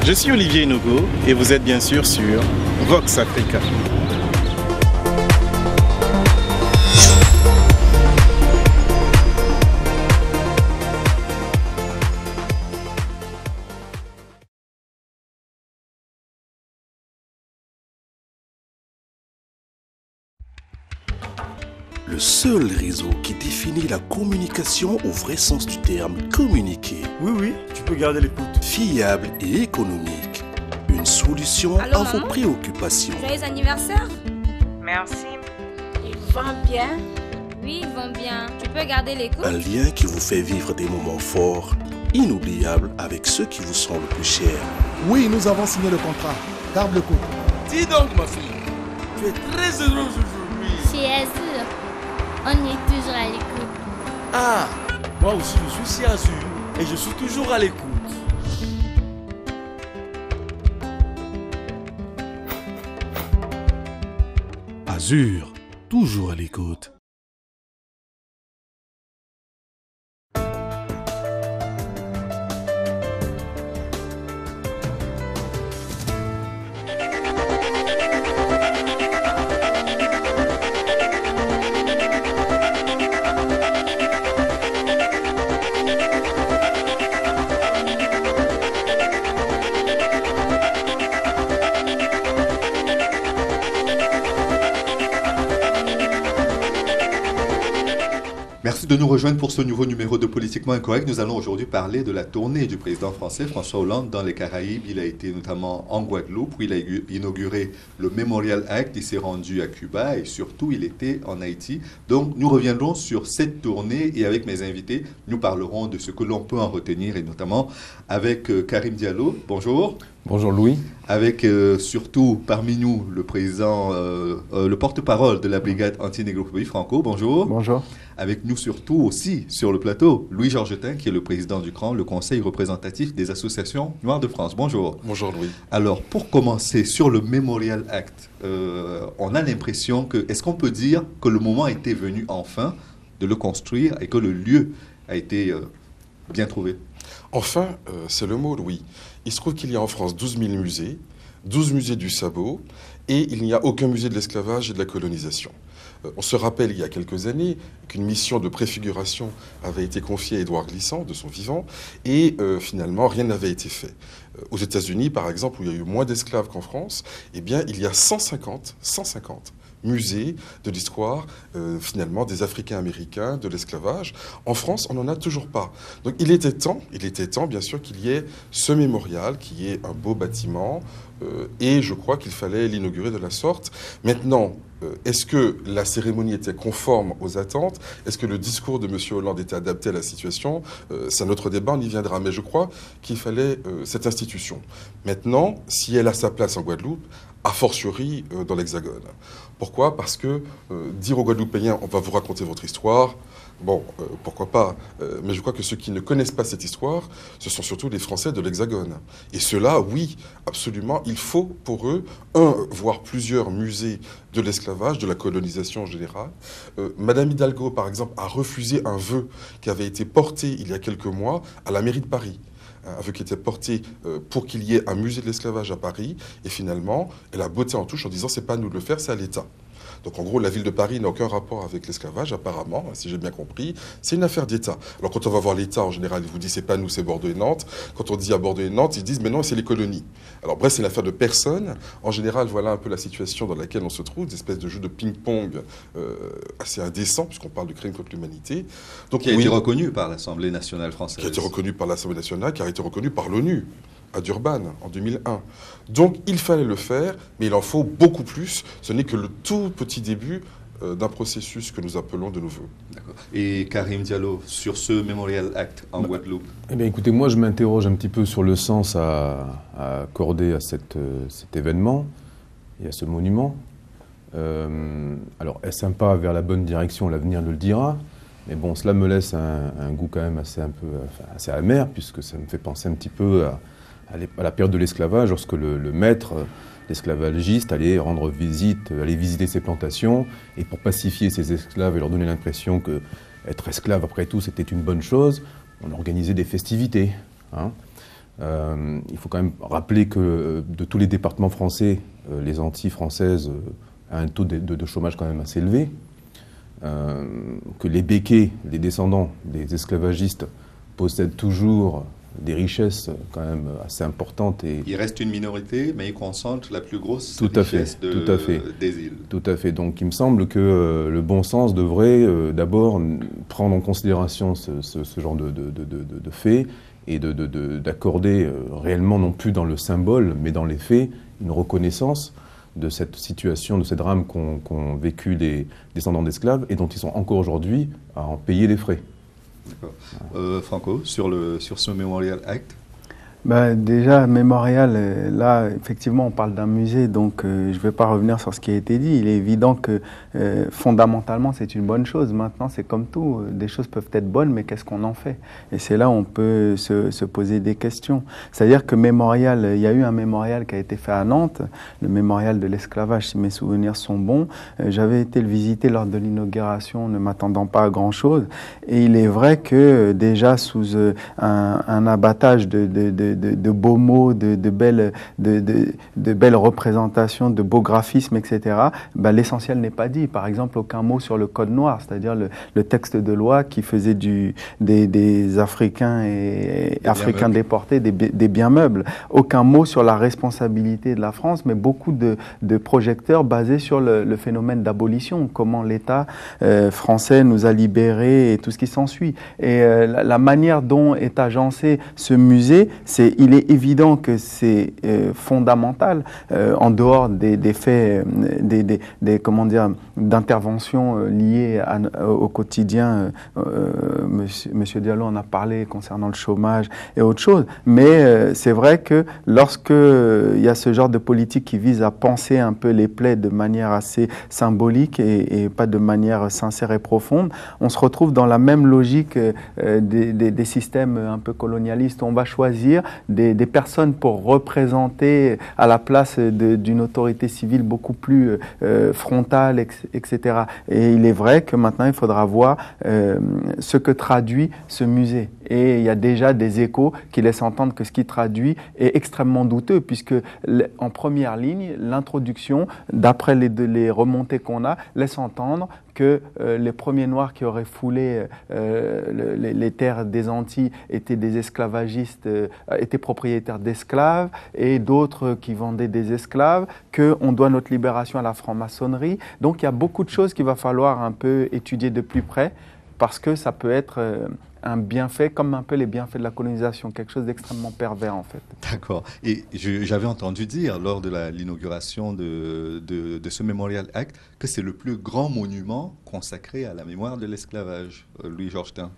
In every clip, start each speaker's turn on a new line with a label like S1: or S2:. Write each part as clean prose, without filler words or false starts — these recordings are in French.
S1: Je suis Olivier Inogo et vous êtes bien sûr sur Vox Africa.
S2: Le seul réseau qui définit la communication au vrai sens du terme, communiquer.
S3: Oui, tu peux garder l'écoute.
S2: Fiable et économique. Une solution
S4: Allô,
S2: à vos
S4: maman?
S2: préoccupations.
S4: Joyeux anniversaire.
S5: Merci.
S4: Ils vont bien? Oui, ils vont bien. Tu peux garder l'écoute?
S2: Un lien qui vous fait vivre des moments forts, inoubliables avec ceux qui vous sont le plus chers.
S6: Oui, nous avons signé le contrat. Garde le coup.
S3: Dis donc, ma fille, tu es très heureuse aujourd'hui.
S7: Chez Azur, on est toujours à l'écoute.
S3: Ah, moi aussi je suis chez Azur et je suis toujours à l'écoute.
S2: Azur, toujours à l'écoute.
S8: Merci de nous rejoindre pour ce nouveau numéro de Politiquement Incorrect. Nous allons aujourd'hui parler de la tournée du président français François Hollande dans les Caraïbes. Il a été notamment en Guadeloupe où il a inauguré le Memorial Act. Il s'est rendu à Cuba et surtout il était en Haïti. Donc nous reviendrons sur cette tournée et avec mes invités, nous parlerons de ce que l'on peut en retenir et notamment avec Karim Diallo. Bonjour.
S9: Bonjour Louis.
S8: Avec surtout parmi nous le président, le porte-parole de la brigade anti-négrophobie Franco. Bonjour.
S9: Bonjour.
S8: Avec nous surtout aussi sur le plateau, Louis Georgetin, qui est le président du CRAN, le Conseil représentatif des associations noires de France. Bonjour.
S9: Bonjour Louis.
S8: Alors, pour commencer, sur le Memorial Act, on a l'impression que, est-ce qu'on peut dire que le moment était venu enfin de le construire et que le lieu a été bien trouvé?
S9: Enfin, c'est le mot, Louis. Il se trouve qu'il y a en France 12 000 musées, 12 musées du sabot, et il n'y a aucun musée de l'esclavage et de la colonisation. On se rappelle il y a quelques années qu'une mission de préfiguration avait été confiée à Édouard Glissant, de son vivant, et finalement rien n'avait été fait. Aux États-Unis, par exemple, où il y a eu moins d'esclaves qu'en France, eh bien, il y a 150 musées de l'histoire, finalement, des Africains-Américains, de l'esclavage. En France, on n'en a toujours pas. Donc il était temps, bien sûr, qu'il y ait ce mémorial, qui est un beau bâtiment, et je crois qu'il fallait l'inaugurer de la sorte. Maintenant, est-ce que la cérémonie était conforme aux attentes? Est-ce que le discours de M. Hollande était adapté à la situation? C'est un autre débat, on y viendra. Mais je crois qu'il fallait cette institution. Maintenant, si elle a sa place en Guadeloupe, a fortiori dans l'Hexagone. Pourquoi? Parce que dire aux Guadeloupéens, on va vous raconter votre histoire, bon, pourquoi pas, mais je crois que ceux qui ne connaissent pas cette histoire, ce sont surtout les Français de l'Hexagone. Et ceux-là, oui, absolument, il faut pour eux, voire plusieurs musées de l'esclavage, de la colonisation en général. Madame Hidalgo, par exemple, a refusé un vœu qui avait été porté il y a quelques mois à la mairie de Paris. Un vœu qui était porté pour qu'il y ait un musée de l'esclavage à Paris. Et finalement, elle a botté en touche en disant « c'est pas à nous de le faire, c'est à l'État ». Donc en gros, la ville de Paris n'a aucun rapport avec l'esclavage, apparemment, si j'ai bien compris. C'est une affaire d'État. Alors quand on va voir l'État, en général, il vous dit c'est pas nous, c'est Bordeaux et Nantes. Quand on dit à Bordeaux et Nantes, ils disent mais non, c'est les colonies. Alors bref, c'est une affaire de personne. En général, voilà un peu la situation dans laquelle on se trouve, des espèces de jeux de ping-pong assez indécents, puisqu'on parle de crime contre l'humanité.
S8: Donc qui a été reconnu par l'Assemblée nationale française.
S9: Qui a été reconnu par l'Assemblée nationale, qui a été reconnu par l'ONU. À Durban, en 2001. Donc, il fallait le faire, mais il en faut beaucoup plus. Ce n'est que le tout petit début d'un processus que nous appelons de nos voeux.
S8: D'accord. Et Karim Diallo, sur ce Memorial Act en Guadeloupe?
S10: Eh bien, écoutez, moi, je m'interroge un petit peu sur le sens à accorder à cet événement et à ce monument. Alors, est-ce un pas vers la bonne direction? L'avenir nous le dira. Mais bon, cela me laisse un goût quand même assez amer, puisque ça me fait penser un petit peu à la période de l'esclavage, lorsque le maître, l'esclavagiste, allait rendre visite, allait visiter ses plantations, et pour pacifier ses esclaves et leur donner l'impression qu'être esclave, après tout, c'était une bonne chose, on organisait des festivités. Hein. Il faut quand même rappeler que de tous les départements français, les Antilles françaises ont un taux de chômage quand même assez élevé, que les béquets, les descendants des esclavagistes, possèdent toujours des richesses quand même assez importantes.
S8: Il reste une minorité, mais ils concentrent la plus grosse
S10: richesse
S8: des îles.
S10: Tout à fait. Donc il me semble que le bon sens devrait d'abord prendre en considération ce genre de faits et d'accorder réellement, non plus dans le symbole, mais dans les faits, une reconnaissance de cette situation, de ces drames qu'ont vécu les descendants d'esclaves et dont ils sont encore aujourd'hui à en payer les frais.
S8: Franco, sur ce Memorial Act?
S5: Déjà, Mémorial, là, effectivement, on parle d'un musée, donc je ne vais pas revenir sur ce qui a été dit. Il est évident que fondamentalement, c'est une bonne chose. Maintenant, c'est comme tout, des choses peuvent être bonnes, mais qu'est-ce qu'on en fait? Et c'est là où on peut se poser des questions. C'est-à-dire que Mémorial, il y a eu un mémorial qui a été fait à Nantes, le mémorial de l'esclavage, si mes souvenirs sont bons. J'avais été le visiter lors de l'inauguration, ne m'attendant pas à grand-chose. Et il est vrai que déjà, sous un abattage de beaux mots, de belles représentations, de beaux graphismes, etc., l'essentiel n'est pas dit. Par exemple, aucun mot sur le code noir, c'est-à-dire le texte de loi qui faisait des Africains et Africains déportés des biens meubles. Aucun mot sur la responsabilité de la France, mais beaucoup de projecteurs basés sur le phénomène d'abolition, comment l'État français nous a libérés et tout ce qui s'ensuit. Et la manière dont est agencé ce musée, il est évident que c'est fondamental, en dehors des faits, comment dire, d'interventions liées au quotidien. Monsieur Diallo en a parlé concernant le chômage et autre chose. Mais c'est vrai que lorsque il y a ce genre de politique qui vise à penser un peu les plaies de manière assez symbolique et pas de manière sincère et profonde, on se retrouve dans la même logique des systèmes un peu colonialistes. On va choisir des personnes pour représenter à la place d'une autorité civile beaucoup plus frontale, etc. Et il est vrai que maintenant, il faudra voir ce que traduit ce musée. Et il y a déjà des échos qui laissent entendre que ce qui traduit est extrêmement douteux, puisque en première ligne, l'introduction, d'après les remontées qu'on a, laisse entendre que les premiers Noirs qui auraient foulé les terres des Antilles étaient des esclavagistes, étaient propriétaires d'esclaves, et d'autres qui vendaient des esclaves, qu'on doit notre libération à la franc-maçonnerie. Donc il y a beaucoup de choses qu'il va falloir un peu étudier de plus près, parce que ça peut être un bienfait, comme un peu les bienfaits de la colonisation, quelque chose d'extrêmement pervers en fait.
S8: D'accord. Et j'avais entendu dire lors de l'inauguration de ce Memorial Act que c'est le plus grand monument consacré à la mémoire de l'esclavage. Louis-Georges Tin.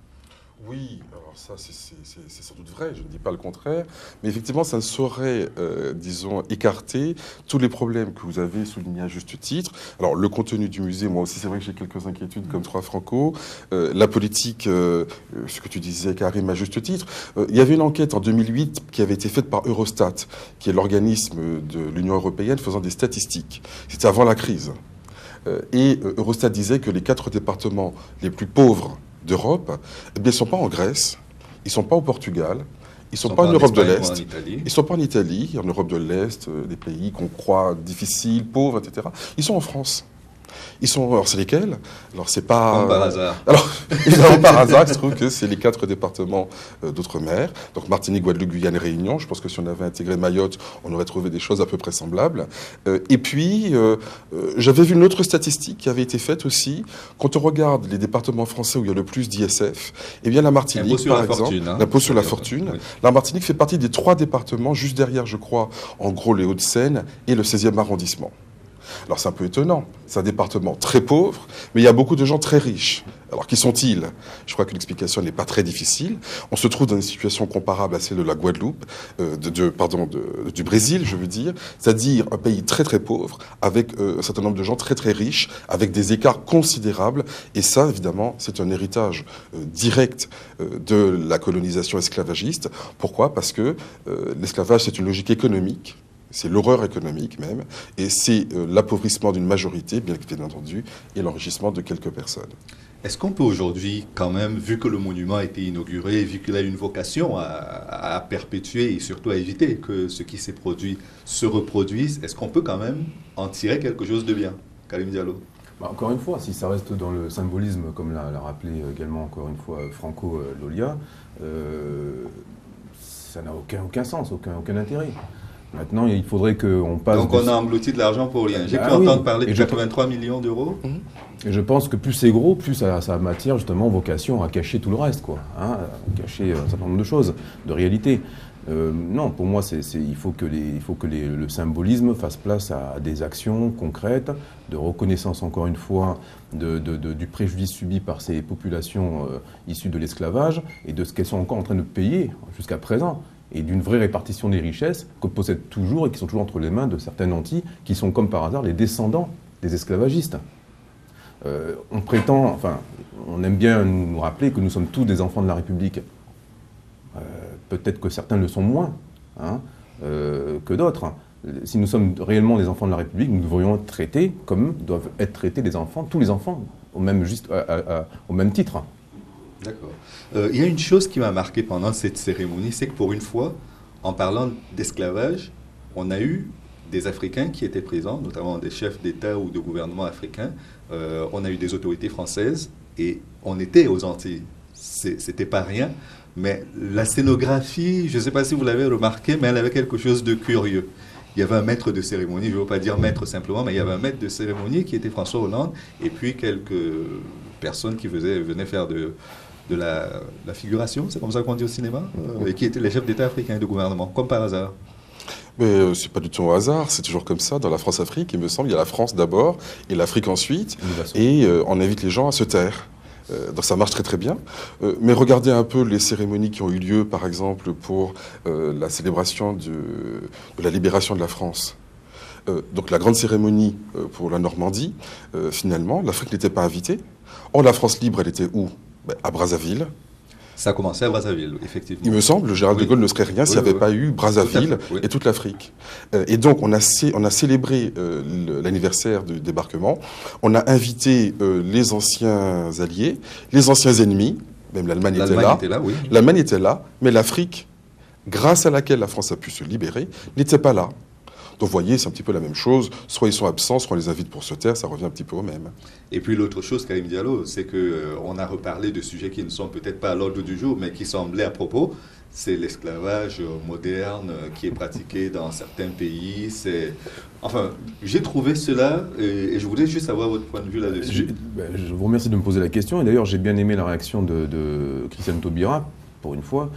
S9: Oui, alors ça c'est sans doute vrai, je ne dis pas le contraire, mais effectivement ça ne saurait, disons, écarter tous les problèmes que vous avez soulignés à juste titre. Alors le contenu du musée, moi aussi c'est vrai que j'ai quelques inquiétudes comme toi Franco, la politique, ce que tu disais Karim à juste titre, il y avait une enquête en 2008 qui avait été faite par Eurostat, qui est l'organisme de l'Union européenne faisant des statistiques, c'était avant la crise, et Eurostat disait que les 4 départements les plus pauvres d'Europe, eh bien, ils ne sont pas en Grèce, ils ne sont pas au Portugal, ils ne sont pas en Europe de l'Est, ils ne sont pas en Italie, en Europe de l'Est, des pays qu'on croit difficiles, pauvres, etc. Ils sont en France. Ils sont, alors c'est lesquels? Alors c'est pas...
S8: Comme par hasard.
S9: Alors, évidemment par hasard, il se trouve que c'est les 4 départements d'outre-mer, donc Martinique, Guadeloupe, Guyane, Réunion. Je pense que si on avait intégré Mayotte, on aurait trouvé des choses à peu près semblables. Et puis, j'avais vu une autre statistique qui avait été faite aussi. Quand on regarde les départements français où il y a le plus d'ISF, eh bien la Martinique, par exemple, l'impôt sur la fortune, la Martinique fait partie des 3 départements, juste derrière, je crois, en gros les Hauts-de-Seine et le 16e arrondissement. Alors c'est un peu étonnant, c'est un département très pauvre, mais il y a beaucoup de gens très riches. Alors qui sont-ils? Je crois que l'explication n'est pas très difficile. On se trouve dans une situation comparable à celle de la Guadeloupe, du Brésil, je veux dire, c'est-à-dire un pays très très pauvre, avec un certain nombre de gens très très riches, avec des écarts considérables. Et ça, évidemment, c'est un héritage direct de la colonisation esclavagiste. Pourquoi? Parce que l'esclavage, c'est une logique économique. C'est l'horreur économique même, et c'est l'appauvrissement d'une majorité, bien entendu, et l'enrichissement de quelques personnes.
S8: Est-ce qu'on peut aujourd'hui, quand même, vu que le monument a été inauguré, vu qu'il a une vocation à perpétuer et surtout à éviter que ce qui s'est produit se reproduise, est-ce qu'on peut quand même en tirer quelque chose de bien, Karim Diallo?
S10: Encore une fois, si ça reste dans le symbolisme, comme l'a rappelé également encore une fois Franco Lolia, ça n'a aucun sens, aucun intérêt. Maintenant, il faudrait qu'on passe...
S8: Donc on a englouti de l'argent pour rien. J'ai pu entendre parler de 83 millions d'euros.
S10: Et je pense que plus c'est gros, plus ça a matière, justement, vocation à cacher tout le reste, quoi. Hein, à cacher un certain nombre de choses, de réalités. Non, pour moi, il faut que le symbolisme fasse place à des actions concrètes, de reconnaissance, encore une fois, du préjudice subi par ces populations issues de l'esclavage et de ce qu'elles sont encore en train de payer jusqu'à présent, et d'une vraie répartition des richesses que possèdent toujours et qui sont toujours entre les mains de certains nantis qui sont, comme par hasard, les descendants des esclavagistes. On prétend, enfin, on aime bien nous rappeler que nous sommes tous des enfants de la République. Peut-être que certains le sont moins que d'autres. Si nous sommes réellement des enfants de la République, nous devrions être traités comme doivent être traités les enfants, tous les enfants, au même titre.
S8: D'accord. Il y a une chose qui m'a marqué pendant cette cérémonie, c'est que pour une fois, en parlant d'esclavage, on a eu des Africains qui étaient présents, notamment des chefs d'État ou de gouvernement africains. On a eu des autorités françaises et on était aux Antilles. C'était pas rien, mais la scénographie, je ne sais pas si vous l'avez remarqué, mais elle avait quelque chose de curieux. Il y avait un maître de cérémonie, je ne veux pas dire maître simplement, mais il y avait un maître de cérémonie qui était François Hollande, et puis quelques personnes qui venaient faire de la figuration, c'est comme ça qu'on dit au cinéma, et qui étaient les chefs d'État africains et de gouvernement, comme par hasard.
S9: Mais c'est pas du tout un hasard, c'est toujours comme ça. Dans la France-Afrique, il me semble, il y a la France d'abord et l'Afrique ensuite, et on invite les gens à se taire. Donc ça marche très très bien. Mais regardez un peu les cérémonies qui ont eu lieu, par exemple, pour la célébration de la libération de la France. Donc la grande cérémonie pour la Normandie, finalement, l'Afrique n'était pas invitée. Or, la France libre, elle était où? À Brazzaville.
S8: Ça a commencé à Brazzaville, effectivement.
S9: Il me semble, le général de Gaulle ne serait rien s'il n'y avait pas eu Brazzaville et toute l'Afrique. Et donc, on a célébré l'anniversaire du débarquement. On a invité les anciens alliés, les anciens ennemis, même l'Allemagne était là. L'Allemagne était là, mais l'Afrique, grâce à laquelle la France a pu se libérer, n'était pas là. Donc vous voyez, c'est un petit peu la même chose. Soit ils sont absents, soit on les invite pour se taire, ça revient un petit peu au même.
S8: Et puis l'autre chose, Karim Diallo, c'est qu'on a reparlé de sujets qui ne sont peut-être pas à l'ordre du jour, mais qui semblaient à propos. C'est l'esclavage moderne qui est pratiqué dans certains pays. Enfin, j'ai trouvé cela et je voulais juste avoir votre point de vue là-dessus.
S10: Je vous remercie de me poser la question. Et d'ailleurs, j'ai bien aimé la réaction de Christiane Taubira, pour une fois.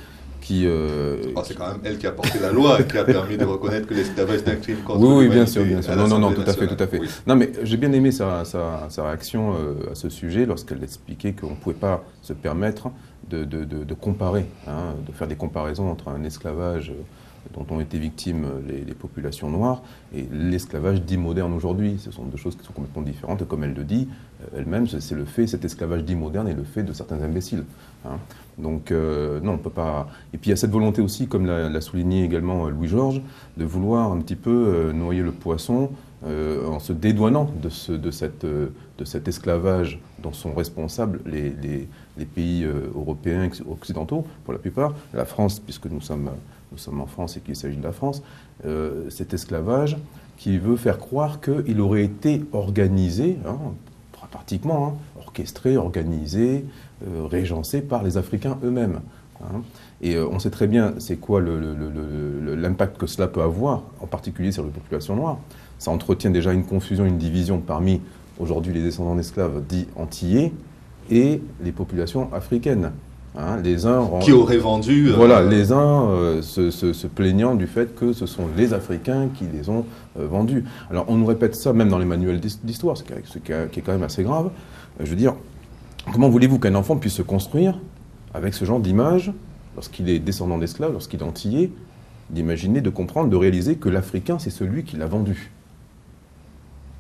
S8: C'est quand même elle qui a porté la loi, qui a permis de reconnaître que l'esclavage est un crime contre l'humanité.
S10: Oui, bien sûr. Non, tout à fait. Oui. Non, mais j'ai bien aimé sa réaction à ce sujet lorsqu'elle expliquait qu'on ne pouvait pas se permettre de comparer, de faire des comparaisons entre un esclavage dont ont été victimes les populations noires et l'esclavage dit moderne aujourd'hui. Ce sont deux choses qui sont complètement différentes. Et comme elle le dit elle-même, cet esclavage dit moderne est le fait de certains imbéciles. Donc non, on ne peut pas... Et puis il y a cette volonté aussi, comme l'a souligné également Louis-Georges, de vouloir un petit peu noyer le poisson en se dédouanant de cet esclavage dont sont responsables les pays européens, occidentaux, pour la plupart. La France, puisque nous sommes en France et qu'il s'agit de la France, cet esclavage qui veut faire croire qu'il aurait été organisé, pratiquement, orchestré, organisé, régencé par les Africains eux-mêmes. Et on sait très bien c'est quoi l'impact que cela peut avoir, en particulier sur les populations noires. Ça entretient déjà une confusion, une division parmi, aujourd'hui, les descendants d'esclaves dits antillais et les populations africaines. Les uns
S8: qui auraient vendu...
S10: les uns se plaignant du fait que ce sont les Africains qui les ont vendus. Alors on nous répète ça même dans les manuels d'histoire, ce qui est quand même assez grave. Je veux dire, comment voulez-vous qu'un enfant puisse se construire avec ce genre d'image, lorsqu'il est descendant d'esclaves, lorsqu'il est antillais, d'imaginer, de comprendre, de réaliser que l'Africain, c'est celui qui l'a vendu,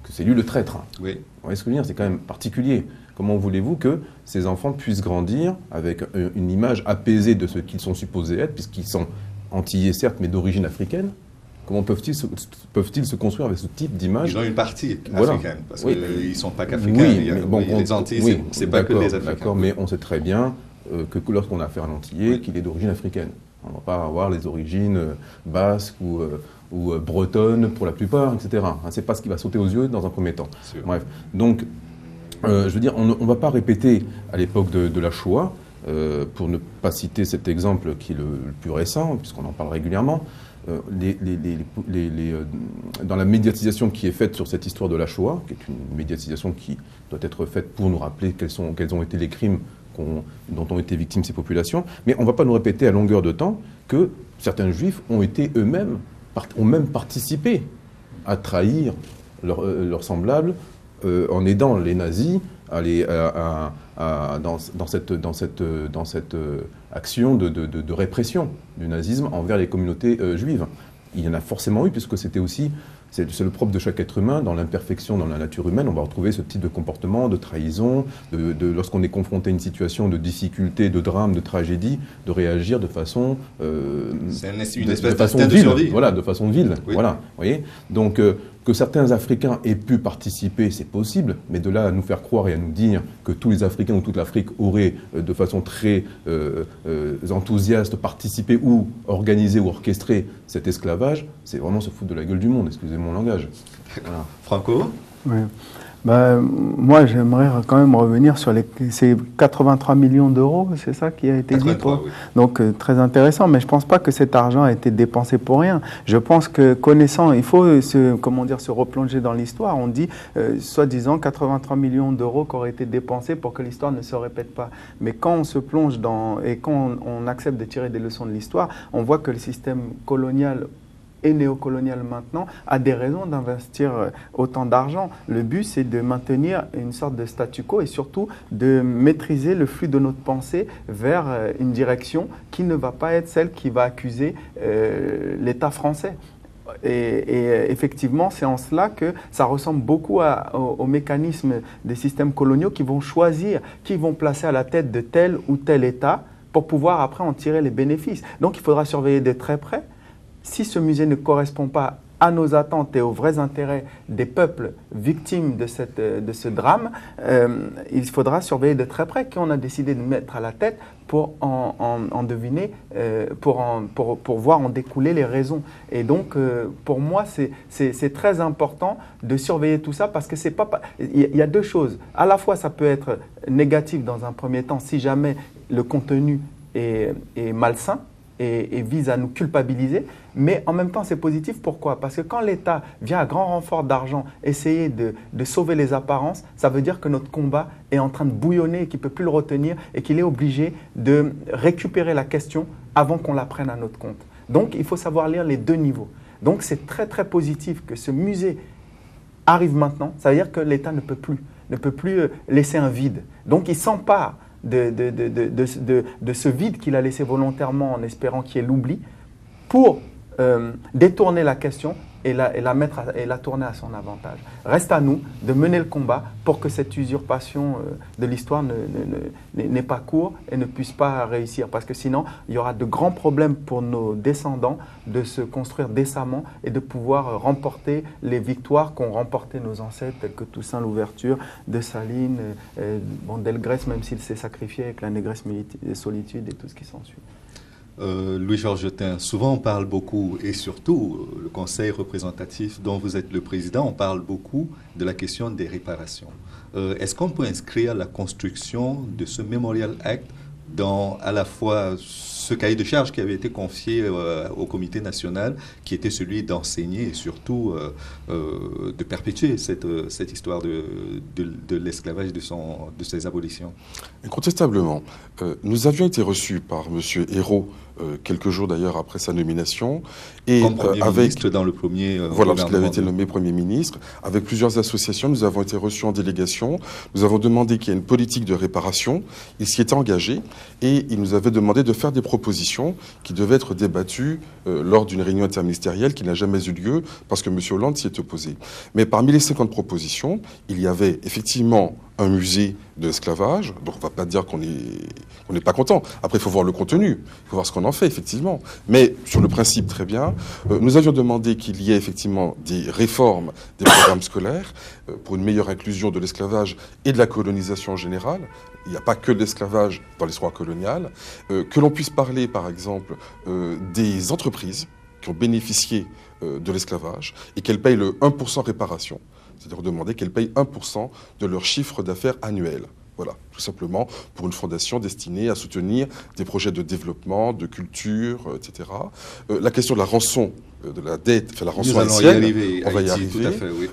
S10: que c'est lui le traître.
S8: Oui.
S10: Vous voyez ce que je veux dire? C'est quand même particulier. Comment voulez-vous que ces enfants puissent grandir avec une image apaisée de ce qu'ils sont supposés être, puisqu'ils sont antillais certes, mais d'origine africaine, Comment peuvent-ils se construire avec ce type d'image?
S8: Ils ont une partie
S10: voilà.
S8: africaine, parce
S10: oui.
S8: qu'ils ne sont pas qu'africains.
S10: Oui,
S8: les Antilles, c'est pas que les Africains.
S10: D'accord, mais on sait très bien que lorsqu'on a affaire à un Antillais, qu'il est d'origine africaine. On ne va pas avoir les origines basques ou bretonnes pour la plupart, etc. Ce n'est pas ce qui va sauter aux yeux dans un premier temps. Bref, donc, je veux dire, on ne va pas répéter à l'époque de la Shoah, pour ne pas citer cet exemple qui est le plus récent, puisqu'on en parle régulièrement, dans la médiatisation qui est faite sur cette histoire de la Shoah, qui est une médiatisation qui doit être faite pour nous rappeler quels ont été les crimes dont ont été victimes ces populations, mais on ne va pas nous répéter à longueur de temps que certains juifs ont été eux-mêmes, ont même participé à trahir leurs semblables en aidant les nazis dans cette action de répression du nazisme envers les communautés juives. Il y en a forcément eu, puisque c'était aussi, c'est le propre de chaque être humain, dans l'imperfection, dans la nature humaine, on va retrouver ce type de comportement, de trahison, lorsqu'on est confronté à une situation de difficulté, de drame, de tragédie, de réagir de façon
S8: c'est une espèce
S10: d'instinct
S8: de survie.
S10: Voilà, de façon vile.
S8: Oui.
S10: Voilà, vous voyez. Donc, que certains Africains aient pu participer, c'est possible, mais de là à nous faire croire et à nous dire que tous les Africains ou toute l'Afrique auraient de façon très enthousiaste participé ou organisé ou orchestré cet esclavage, c'est vraiment se foutre de la gueule du monde, excusez mon langage. Voilà.
S8: Franco?
S5: Oui. Moi, j'aimerais quand même revenir sur ces 83 millions d'euros, c'est ça qui a été dit
S8: oui.
S5: Donc, très intéressant, mais je ne pense pas que cet argent a été dépensé pour rien. Je pense que, connaissant, il faut se replonger dans l'histoire. On dit, soi-disant, 83 millions d'euros qui auraient été dépensés pour que l'histoire ne se répète pas. Mais quand on se plonge et quand on accepte de tirer des leçons de l'histoire, on voit que le système colonial et néocolonial maintenant, a des raisons d'investir autant d'argent. Le but, c'est de maintenir une sorte de statu quo et surtout de maîtriser le flux de notre pensée vers une direction qui ne va pas être celle qui va accuser l'État français. Et effectivement, c'est en cela que ça ressemble beaucoup au mécanisme des systèmes coloniaux qui vont choisir, qui vont placer à la tête de tel ou tel État pour pouvoir après en tirer les bénéfices. Donc il faudra surveiller de très près. Si ce musée ne correspond pas à nos attentes et aux vrais intérêts des peuples victimes de ce drame, il faudra surveiller de très près qui on a décidé de mettre à la tête pour en deviner, pour voir en découler les raisons. Et donc, pour moi, c'est très important de surveiller tout ça parce que c'est pas... Il y a deux choses. À la fois, ça peut être négatif dans un premier temps si jamais le contenu est malsain, et vise à nous culpabiliser, mais en même temps c'est positif. Pourquoi? Parce que quand l'État vient à grand renfort d'argent essayer de sauver les apparences, ça veut dire que notre combat est en train de bouillonner et qu'il ne peut plus le retenir et qu'il est obligé de récupérer la question avant qu'on la prenne à notre compte. Donc il faut savoir lire les deux niveaux. Donc c'est très très positif que ce musée arrive maintenant, ça veut dire que l'État ne peut plus laisser un vide. Donc il s'empare de ce vide qu'il a laissé volontairement en espérant qu'il y ait l'oubli pour détourner la question et la tourner à son avantage. Reste à nous de mener le combat pour que cette usurpation de l'histoire n'ait pas cours et ne puisse pas réussir. Parce que sinon, il y aura de grands problèmes pour nos descendants de se construire décemment et de pouvoir remporter les victoires qu'ont remportées nos ancêtres, tels que Toussaint Louverture, Dessalines, Delgrès, même s'il s'est sacrifié avec la négresse solitude et tout ce qui s'ensuit.
S8: Louis-Georges Jetin, souvent on parle beaucoup, et surtout le conseil représentatif dont vous êtes le président, on parle beaucoup de la question des réparations. Est-ce qu'on peut inscrire la construction de ce Memorial Act dans à la fois ce cahier de charge qui avait été confié au comité national, qui était celui d'enseigner et surtout de perpétuer cette histoire de l'esclavage et de ses abolitions?
S9: Incontestablement. Nous avions été reçus par M. Hérault, quelques jours d'ailleurs après sa nomination. Et
S8: comme Premier ministre dans le premier
S9: voilà, parce qu'il avait été nommé Premier ministre. Avec plusieurs associations, nous avons été reçus en délégation. Nous avons demandé qu'il y ait une politique de réparation. Il s'y était engagé et il nous avait demandé de faire des propositions qui devaient être débattues lors d'une réunion interministérielle qui n'a jamais eu lieu parce que M. Hollande s'y est opposé. Mais parmi les 50 propositions, il y avait effectivement un musée de l'esclavage, donc on ne va pas dire qu'on n'est pas content. Après, il faut voir le contenu, il faut voir ce qu'on en fait, effectivement. Mais sur le principe, très bien, nous avions demandé qu'il y ait effectivement des réformes des programmes scolaires pour une meilleure inclusion de l'esclavage et de la colonisation en général. Il n'y a pas que de l'esclavage dans l'histoire coloniale. Que l'on puisse parler, par exemple, des entreprises qui ont bénéficié de l'esclavage et qu'elles payent le 1% réparation. C'est-à-dire demander qu'elles payent 1% de leur chiffre d'affaires annuel. Voilà, tout simplement pour une fondation destinée à soutenir des projets de développement, de culture, etc. La question de la rançon, de la dette, enfin la rançon haïtienne, on va y arriver.
S8: Tout à fait, oui.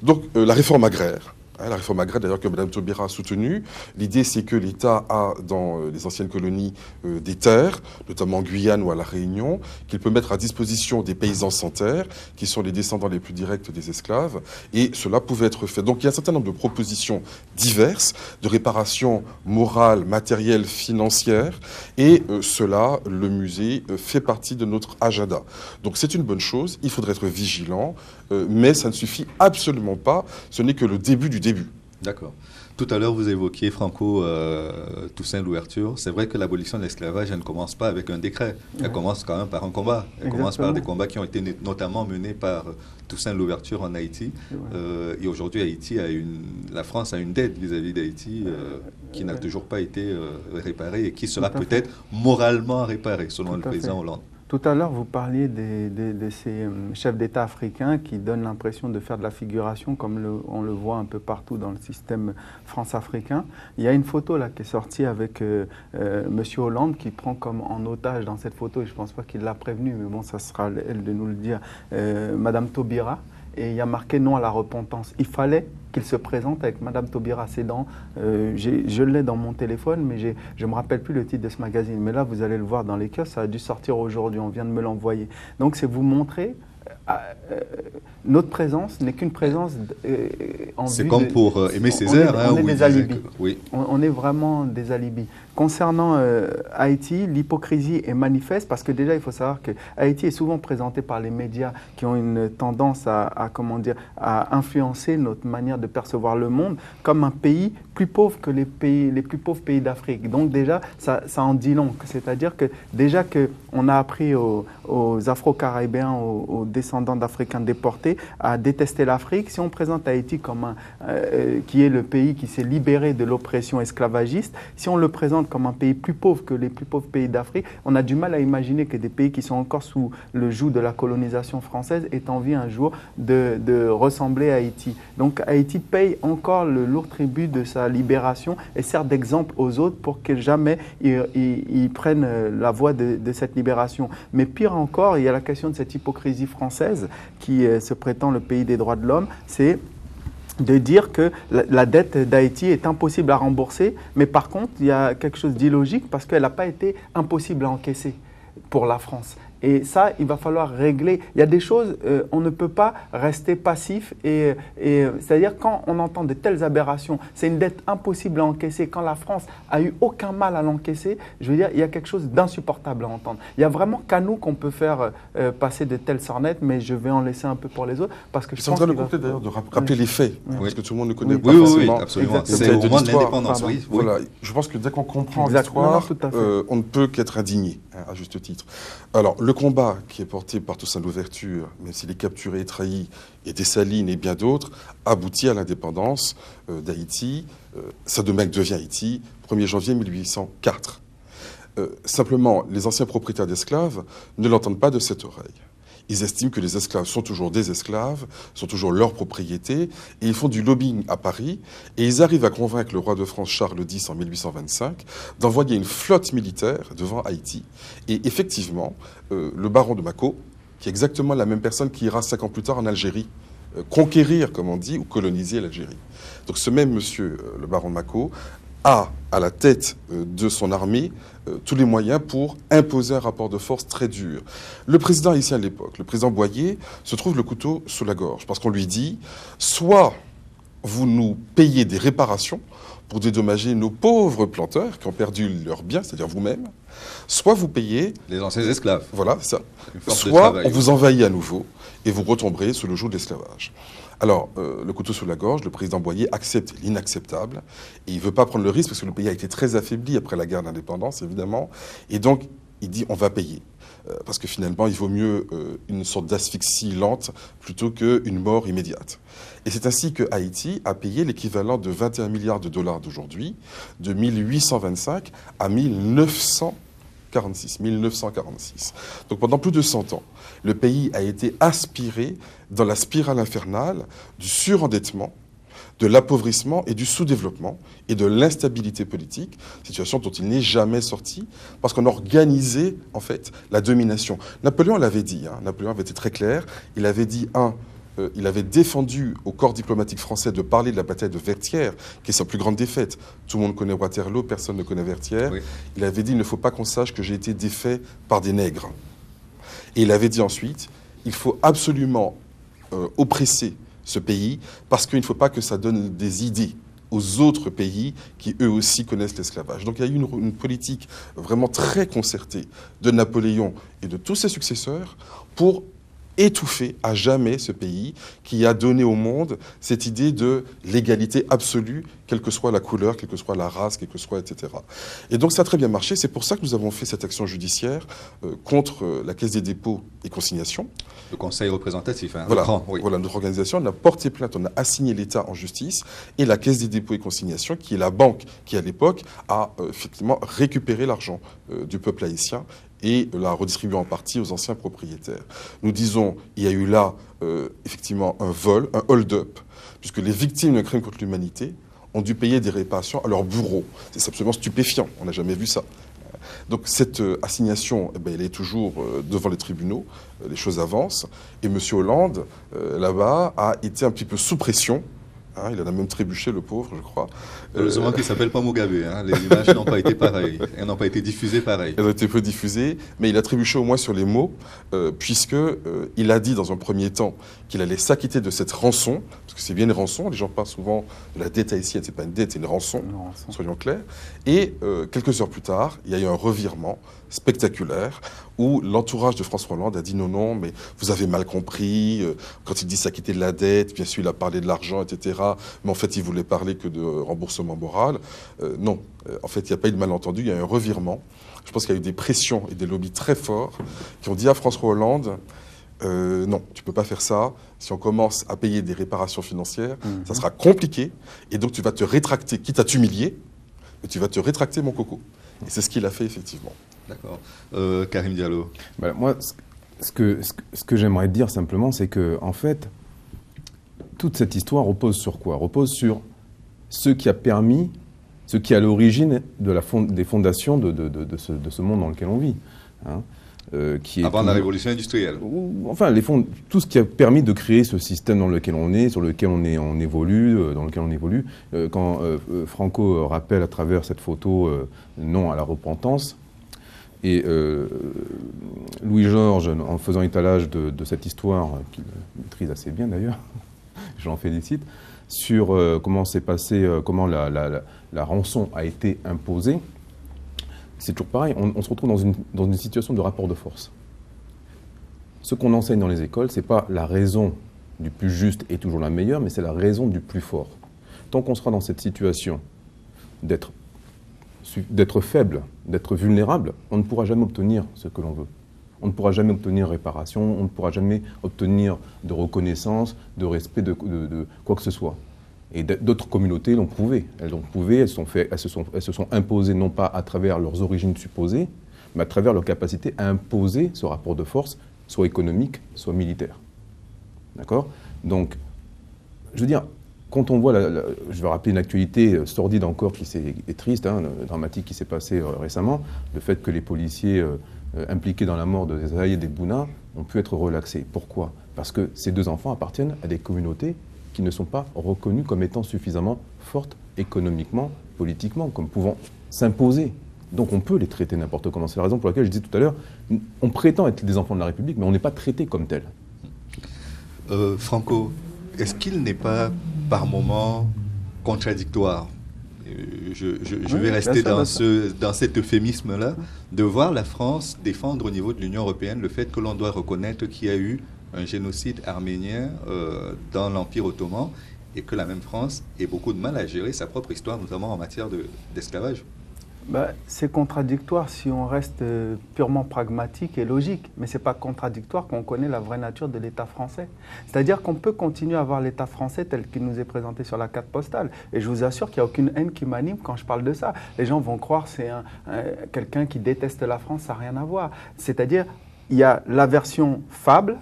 S9: Donc la réforme agraire. La réforme agraire, d'ailleurs, que Mme Taubira a soutenue. L'idée, c'est que l'État a, dans les anciennes colonies, des terres, notamment en Guyane ou à La Réunion, qu'il peut mettre à disposition des paysans sans terre, qui sont les descendants les plus directs des esclaves, et cela pouvait être fait. Donc il y a un certain nombre de propositions diverses, de réparation morale, matérielle, financière, et cela, le musée, fait partie de notre agenda. Donc c'est une bonne chose, il faudrait être vigilant, mais ça ne suffit absolument pas, ce n'est que le début du début.
S8: D'accord. Tout à l'heure, vous évoquiez, Franco, Toussaint Louverture. C'est vrai que l'abolition de l'esclavage, elle ne commence pas avec un décret. Elle commence quand même par un combat. Elle commence par des combats qui ont été notamment menés par Toussaint Louverture en Haïti. Et aujourd'hui, la France a une dette vis-à-vis d'Haïti qui n'a toujours pas été réparée et qui sera peut-être moralement réparée, selon le président Hollande.
S5: Tout à l'heure, vous parliez de ces chefs d'État africains qui donnent l'impression de faire de la figuration, comme on le voit un peu partout dans le système france-africain. Il y a une photo là qui est sortie avec M. Hollande qui prend comme en otage dans cette photo, et je ne pense pas qu'il l'a prévenu, mais bon, ça sera elle de nous le dire, Mme Taubira. Et il y a marqué non à la repentance. Il fallait qu'il se présente avec Mme Taubira. C'est je l'ai dans mon téléphone, mais je ne me rappelle plus le titre de ce magazine. Mais là, vous allez le voir dans les kiosques, ça a dû sortir aujourd'hui, on vient de me l'envoyer. Donc, c'est vous montrer... notre présence n'est qu'une présence en vue.
S8: C'est comme pour Aimé Césaire.
S5: On est des alibis.
S8: Oui.
S5: On est vraiment des alibis. Concernant Haïti, l'hypocrisie est manifeste parce que déjà, il faut savoir que Haïti est souvent présenté par les médias qui ont une tendance à influencer notre manière de percevoir le monde comme un pays plus pauvre que les plus pauvres pays d'Afrique. Donc déjà, ça en dit long. C'est-à-dire que déjà qu'on a appris aux Afro-Caribéens, aux descendants d'Africains déportés, à détester l'Afrique. Si on présente Haïti comme qui est le pays qui s'est libéré de l'oppression esclavagiste, si on le présente comme un pays plus pauvre que les plus pauvres pays d'Afrique, on a du mal à imaginer que des pays qui sont encore sous le joug de la colonisation française aient envie un jour de ressembler à Haïti. Donc Haïti paye encore le lourd tribut de sa libération et sert d'exemple aux autres pour que jamais ils prennent la voie de cette libération. Mais pire encore, il y a la question de cette hypocrisie française qui se prétend le pays des droits de l'homme, c'est de dire que la dette d'Haïti est impossible à rembourser, mais par contre, il y a quelque chose d'illogique parce qu'elle n'a pas été impossible à encaisser pour la France. Et ça, il va falloir régler. Il y a des choses, on ne peut pas rester passif. C'est-à-dire, quand on entend de telles aberrations, c'est une dette impossible à encaisser. Quand la France a eu aucun mal à l'encaisser, je veux dire, il y a quelque chose d'insupportable à entendre. Il n'y a vraiment qu'à nous qu'on peut faire passer de telles sornettes, mais je vais en laisser un peu pour les autres. Parce que je pense
S9: en train de compter d'ailleurs de rappeler les faits, parce que tout le monde ne connaît pas
S8: forcément. Oui, absolument. C'est au moment de l'indépendance. Oui.
S9: Voilà. Je pense que dès qu'on comprend l'histoire, on ne peut qu'être indigné, à juste titre. Alors, le combat qui est porté par Toussaint Louverture, même s'il est capturé et trahi, et Dessalines et bien d'autres, aboutit à l'indépendance d'Haïti. Saint-Domingue devient Haïti, 1er janvier 1804. Simplement, les anciens propriétaires d'esclaves ne l'entendent pas de cette oreille. Ils estiment que les esclaves sont toujours des esclaves, sont toujours leur propriété, et ils font du lobbying à Paris, et ils arrivent à convaincre le roi de France Charles X en 1825 d'envoyer une flotte militaire devant Haïti. Et effectivement, le baron de Mako, qui est exactement la même personne qui ira 5 ans plus tard en Algérie, conquérir, comme on dit, ou coloniser l'Algérie. Donc ce même monsieur, le baron de Mako, a à la tête de son armée tous les moyens pour imposer un rapport de force très dur. Le président haïtien de l'époque, le président Boyer, se trouve le couteau sous la gorge, parce qu'on lui dit, soit vous nous payez des réparations pour dédommager nos pauvres planteurs qui ont perdu leurs biens, c'est-à-dire vous-même, soit vous payez...
S8: Les anciens esclaves.
S9: Voilà, c'est ça.
S8: Soit
S9: on vous envahit à nouveau et vous retomberez sous le joug de l'esclavage. Alors, le couteau sous la gorge, le président Boyer accepte l'inacceptable et il ne veut pas prendre le risque parce que le pays a été très affaibli après la guerre d'indépendance, évidemment. Et donc, il dit on va payer. Parce que finalement, il vaut mieux une sorte d'asphyxie lente plutôt qu'une mort immédiate. Et c'est ainsi que Haïti a payé l'équivalent de 21 milliards de dollars d'aujourd'hui, de 1825 à 1946. Donc pendant plus de 100 ans, le pays a été aspiré dans la spirale infernale du surendettement, de l'appauvrissement et du sous-développement et de l'instabilité politique, situation dont il n'est jamais sorti, parce qu'on a organisé, en fait, la domination. Napoléon l'avait dit, Napoléon avait été très clair, il avait dit, il avait défendu au corps diplomatique français de parler de la bataille de Vertières, qui est sa plus grande défaite. Tout le monde connaît Waterloo, personne ne connaît Vertières. Oui. Il avait dit, il ne faut pas qu'on sache que j'ai été défait par des nègres. Et il avait dit ensuite, il faut absolument oppresser ce pays, parce qu'il ne faut pas que ça donne des idées aux autres pays qui, eux aussi, connaissent l'esclavage. Donc il y a eu une politique vraiment très concertée de Napoléon et de tous ses successeurs pour étouffer à jamais ce pays qui a donné au monde cette idée de l'égalité absolue, quelle que soit la couleur, quelle que soit la race, quelle que soit, etc. Et donc ça a très bien marché. C'est pour ça que nous avons fait cette action judiciaire contre la Caisse des dépôts et consignations.
S8: Le Conseil représentatif.
S9: Voilà, voilà, notre organisation, on a porté plainte, on a assigné l'État en justice et la Caisse des dépôts et consignations, qui est la banque qui, à l'époque, a effectivement récupéré l'argent du peuple haïtien et l'a redistribué en partie aux anciens propriétaires. Nous disons, il y a eu là, effectivement, un vol, un hold-up, puisque les victimes de crimes contre l'humanité ont dû payer des réparations à leurs bourreaux. C'est absolument stupéfiant, on n'a jamais vu ça. Donc cette assignation, elle est toujours devant les tribunaux, les choses avancent, et M. Hollande, là-bas, a été un petit peu sous pression. Il en a même trébuché, le pauvre, je crois.
S8: Heureusement qu'il ne s'appelle pas Mugabe. Les images n'ont pas été pareilles. Elles n'ont pas été diffusées pareilles.
S9: Elles ont été peu diffusées, mais il a trébuché au moins sur les mots, puisqu'il a dit dans un premier temps qu'il allait s'acquitter de cette rançon, parce que c'est bien une rançon, les gens parlent souvent de la dette haïtienne, c'est pas une dette, c'est une rançon, soyons clairs. Et quelques heures plus tard, il y a eu un revirement spectaculaire où l'entourage de François Hollande a dit non, mais vous avez mal compris, quand il dit s'acquitter de la dette, bien sûr il a parlé de l'argent, etc., mais en fait il voulait parler que de remboursement moral. Non, en fait il n'y a pas eu de malentendu, il y a eu un revirement. Je pense qu'il y a eu des pressions et des lobbies très forts qui ont dit à François Hollande, non, tu ne peux pas faire ça. Si on commence à payer des réparations financières, ça sera compliqué. Et donc tu vas te rétracter, quitte à t'humilier, mais tu vas te rétracter, mon coco. Et c'est ce qu'il a fait, effectivement.
S8: D'accord. Karim Diallo.
S10: Moi, ce que j'aimerais dire simplement, c'est que, en fait, toute cette histoire repose sur quoi? Repose sur ce qui a permis, ce qui est à l'origine des fondations de ce monde dans lequel on vit.
S8: Avant la révolution industrielle.
S10: Enfin, tout ce qui a permis de créer ce système dans lequel on est, sur lequel on évolue, dans lequel on évolue. Quand Franco rappelle à travers cette photo non à la repentance, et Louis-Georges, en faisant étalage de cette histoire, qu'il maîtrise assez bien d'ailleurs, je l'en félicite, sur comment s'est passé, comment la rançon a été imposée. C'est toujours pareil, on se retrouve dans une situation de rapport de force. Ce qu'on enseigne dans les écoles, ce n'est pas la raison du plus juste et toujours la meilleure, mais c'est la raison du plus fort. Tant qu'on sera dans cette situation d'être faible, d'être vulnérable, on ne pourra jamais obtenir ce que l'on veut. On ne pourra jamais obtenir réparation, on ne pourra jamais obtenir de reconnaissance, de respect de quoi que ce soit. Et d'autres communautés l'ont prouvé. Elles se sont imposées non pas à travers leurs origines supposées, mais à travers leur capacité à imposer ce rapport de force, soit économique, soit militaire. D'accord? Donc, je veux dire, quand on voit, je vais rappeler une actualité sordide encore et triste, dramatique qui s'est passée récemment, le fait que les policiers impliqués dans la mort de Zahid et Bouna ont pu être relaxés. Pourquoi? Parce que ces deux enfants appartiennent à des communautés qui ne sont pas reconnues comme étant suffisamment fortes économiquement, politiquement, comme pouvant s'imposer. Donc on peut les traiter n'importe comment. C'est la raison pour laquelle je disais tout à l'heure, on prétend être des enfants de la République, mais on n'est pas traités comme tels.
S8: Franco, est-ce qu'il n'est pas par moments contradictoire. Je vais rester dans cet euphémisme-là, de voir la France défendre au niveau de l'Union européenne le fait que l'on doit reconnaître qu'il y a eu un génocide arménien dans l'Empire ottoman et que la même France ait beaucoup de mal à gérer sa propre histoire, notamment en matière d'esclavage.
S5: C'est contradictoire si on reste purement pragmatique et logique, mais ce n'est pas contradictoire quand on connaît la vraie nature de l'État français. C'est-à-dire qu'on peut continuer à avoir l'État français tel qu'il nous est présenté sur la carte postale. Et je vous assure qu'il n'y a aucune haine qui m'anime quand je parle de ça. Les gens vont croire que c'est quelqu'un qui déteste la France, ça n'a rien à voir. C'est-à-dire, il y a la version fable,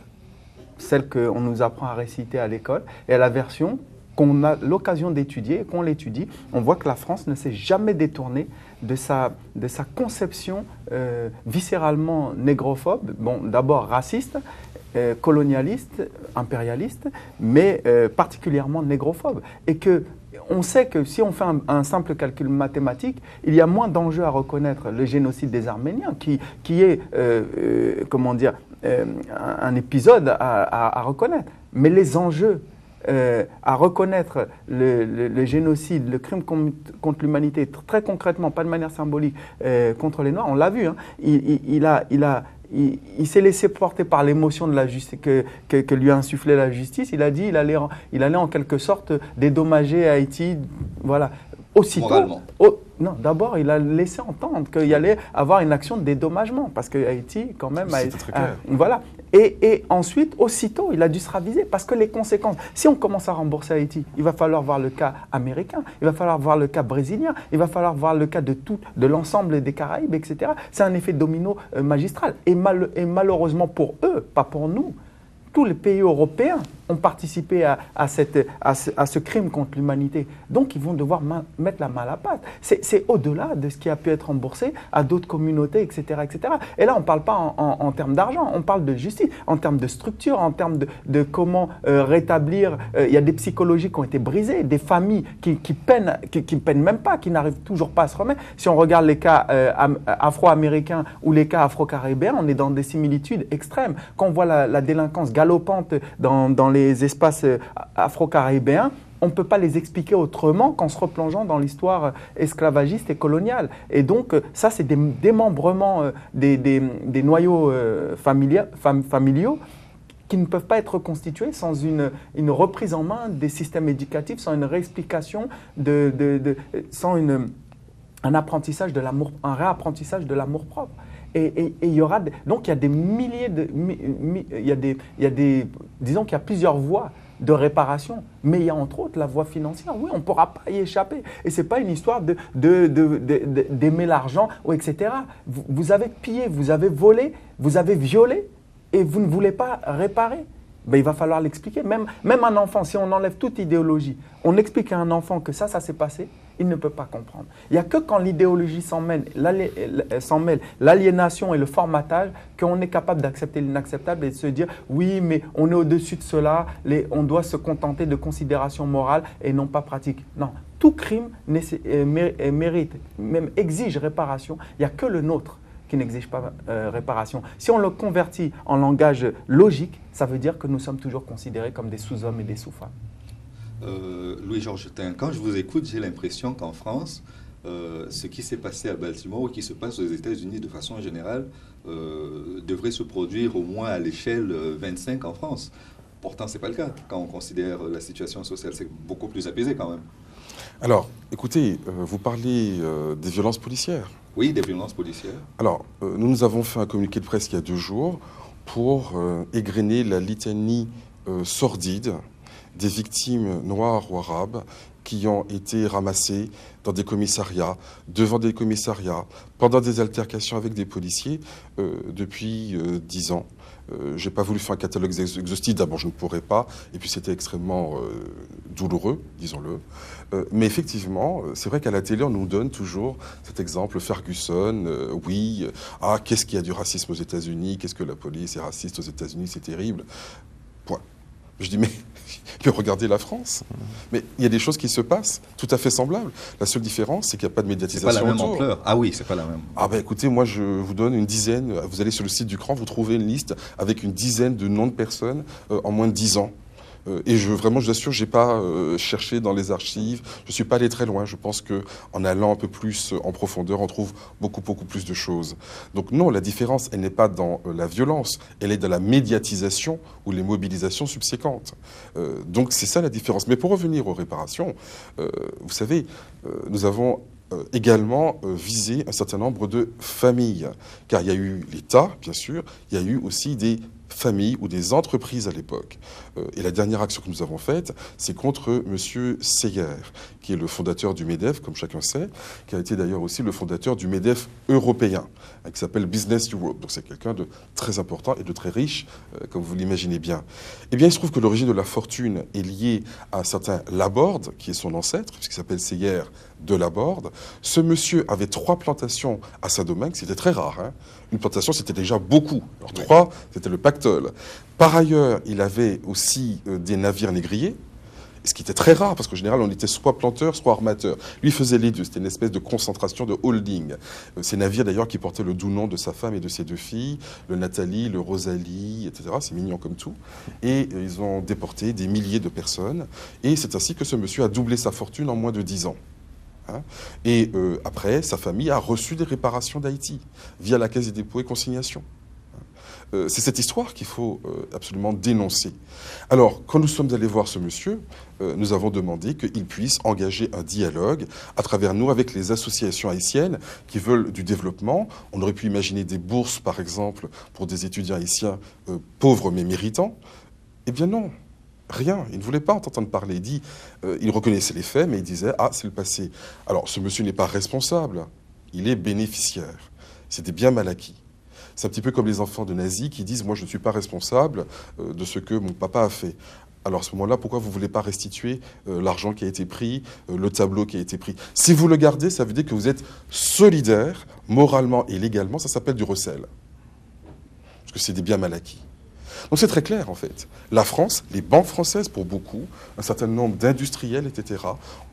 S5: celle qu'on nous apprend à réciter à l'école, et la version qu'on a l'occasion d'étudier, et qu'on l'étudie, on voit que la France ne s'est jamais détournée de sa conception viscéralement négrophobe, bon, d'abord raciste, colonialiste, impérialiste, mais particulièrement négrophobe. Et on sait que si on fait un simple calcul mathématique, il y a moins d'enjeux à reconnaître le génocide des Arméniens, qui est, comment dire, un épisode à reconnaître. Mais les enjeux à reconnaître le génocide, le crime contre l'humanité, très concrètement, pas de manière symbolique, contre les Noirs, on l'a vu, hein, il s'est laissé porter par l'émotion de la justice que lui a insufflé la justice. Il a dit qu'il allait en quelque sorte dédommager Haïti, voilà. Aussitôt, non, d'abord, il a laissé entendre qu'il y allait avoir une action de dédommagement, parce que Haïti, quand même, voilà. Et ensuite, aussitôt, il a dû se raviser, parce que les conséquences, si on commence à rembourser Haïti, il va falloir voir le cas américain, il va falloir voir le cas brésilien, il va falloir voir le cas de l'ensemble des Caraïbes, etc. C'est un effet domino magistral. Et malheureusement pour eux, pas pour nous, tous les pays européens ont participé à ce crime contre l'humanité. Donc, ils vont devoir mettre la main à la pâte. C'est au-delà de ce qui a pu être remboursé à d'autres communautés, etc., etc. Et là, on ne parle pas en termes d'argent, on parle de justice, en termes de structure, en termes de comment rétablir. Il y a des psychologies qui ont été brisées, des familles qui peinent même pas, qui n'arrivent toujours pas à se remettre. Si on regarde les cas afro-américains ou les cas afro-caribéens, on est dans des similitudes extrêmes. Quand on voit la délinquance galopante dans les espaces afro-caribéens, on ne peut pas les expliquer autrement qu'en se replongeant dans l'histoire esclavagiste et coloniale. Et donc, ça, c'est des démembrements des noyaux familiaux qui ne peuvent pas être reconstitués sans une reprise en main des systèmes éducatifs, sans une réexplication, sans un apprentissage de l'amour, un réapprentissage de l'amour propre. Et il y aura donc il y a des milliers disons qu'il y a plusieurs voies de réparation, mais il y a entre autres la voie financière. Oui, on ne pourra pas y échapper. Et ce n'est pas une histoire d'aimer l'argent, etc. Vous avez pillé, vous avez volé, vous avez violé et vous ne voulez pas réparer. Ben, il va falloir l'expliquer. Même un enfant, si on enlève toute idéologie, on explique à un enfant que ça s'est passé, il ne peut pas comprendre. Il n'y a que quand l'idéologie s'en mêle, l'aliénation et le formatage, qu'on est capable d'accepter l'inacceptable et de se dire oui, mais on est au-dessus de cela, on doit se contenter de considérations morales et non pas pratiques. Non, tout crime mérite, même exige réparation. Il n'y a que le nôtre qui n'exige pas réparation. Si on le convertit en langage logique, ça veut dire que nous sommes toujours considérés comme des sous-hommes et des sous-femmes.
S8: Louis-Georges Tin, quand je vous écoute, j'ai l'impression qu'en France, ce qui s'est passé à Baltimore ou qui se passe aux États-Unis de façon générale devrait se produire au moins à l'échelle 25 en France. Pourtant, ce n'est pas le cas. Quand on considère la situation sociale, c'est beaucoup plus apaisé quand même.
S9: Alors, écoutez, vous parlez des violences policières.
S8: Oui, des violences policières.
S9: Alors, nous avons fait un communiqué de presse il y a 2 jours pour égrener la litanie sordide des victimes noires ou arabes qui ont été ramassées dans des commissariats, devant des commissariats, pendant des altercations avec des policiers depuis 10 ans. Je n'ai pas voulu faire un catalogue exhaustif, d'abord je ne pourrais pas, et puis c'était extrêmement douloureux, disons-le. Mais effectivement, c'est vrai qu'à la télé, on nous donne toujours cet exemple, Ferguson, oui, qu'est-ce qu'il y a du racisme aux États-Unis, qu'est-ce que la police est raciste aux États-Unis, c'est terrible. Point. Je dis, mais regardez la France. Mais il y a des choses qui se passent tout à fait semblables. La seule différence, c'est qu'il n'y a pas de médiatisation autour.
S8: C'est pas la même ampleur. Ah oui, c'est pas la même.
S9: Ah ben écoutez, moi je vous donne une dizaine, vous allez sur le site du CRAN, vous trouvez une liste avec une dizaine de noms de personnes en moins de 10 ans Et vraiment, je vous assure, je n'ai pas cherché dans les archives, je ne suis pas allé très loin. Je pense qu'en allant un peu plus en profondeur, on trouve beaucoup plus de choses. Donc non, la différence, elle n'est pas dans la violence, elle est dans la médiatisation ou les mobilisations subséquentes. Donc c'est ça la différence. Mais pour revenir aux réparations, vous savez, nous avons également visé un certain nombre de familles. Car il y a eu l'État, bien sûr, il y a eu aussi des familles ou des entreprises à l'époque. Et la dernière action que nous avons faite, c'est contre M. Seyer, qui est le fondateur du MEDEF, comme chacun sait, qui a été d'ailleurs aussi le fondateur du MEDEF européen, qui s'appelle Business Europe. Donc c'est quelqu'un de très important et de très riche, comme vous l'imaginez bien. Eh bien, il se trouve que l'origine de la fortune est liée à un certain Laborde, qui est son ancêtre, puisqu'il s'appelle Seyer de Laborde. Ce monsieur avait 3 plantations à Saint-Domingue, c'était très rare, hein. Une plantation, c'était déjà beaucoup. Alors 3, c'était le pactole. Par ailleurs, il avait aussi des navires négriers, ce qui était très rare, parce qu'en général, on était soit planteur, soit armateur. Lui faisait les deux, c'était une espèce de concentration de holding. Ces navires, d'ailleurs, qui portaient le doux nom de sa femme et de ses 2 filles, le Nathalie, le Rosalie, etc. C'est mignon comme tout. Et ils ont déporté des milliers de personnes. Et c'est ainsi que ce monsieur a doublé sa fortune en moins de 10 ans. Et après, sa famille a reçu des réparations d'Haïti via la Caisse des dépôts et consignations. C'est cette histoire qu'il faut absolument dénoncer. Alors, quand nous sommes allés voir ce monsieur, nous avons demandé qu'il puisse engager un dialogue à travers nous avec les associations haïtiennes qui veulent du développement. On aurait pu imaginer des bourses, par exemple, pour des étudiants haïtiens pauvres mais méritants. Eh bien non. Rien, il ne voulait pas entendre parler. Il reconnaissait les faits, mais il disait « Ah, c'est le passé ». Alors, ce monsieur n'est pas responsable, il est bénéficiaire. C'était bien mal acquis. C'est un petit peu comme les enfants de nazis qui disent « Moi, je ne suis pas responsable de ce que mon papa a fait ». Alors, à ce moment-là, pourquoi vous ne voulez pas restituer l'argent qui a été pris, le tableau qui a été pris? Si vous le gardez, ça veut dire que vous êtes solidaire, moralement et légalement, ça s'appelle du recel. Parce que c'est des biens mal acquis. Donc c'est très clair en fait. La France, les banques françaises pour beaucoup, un certain nombre d'industriels, etc.,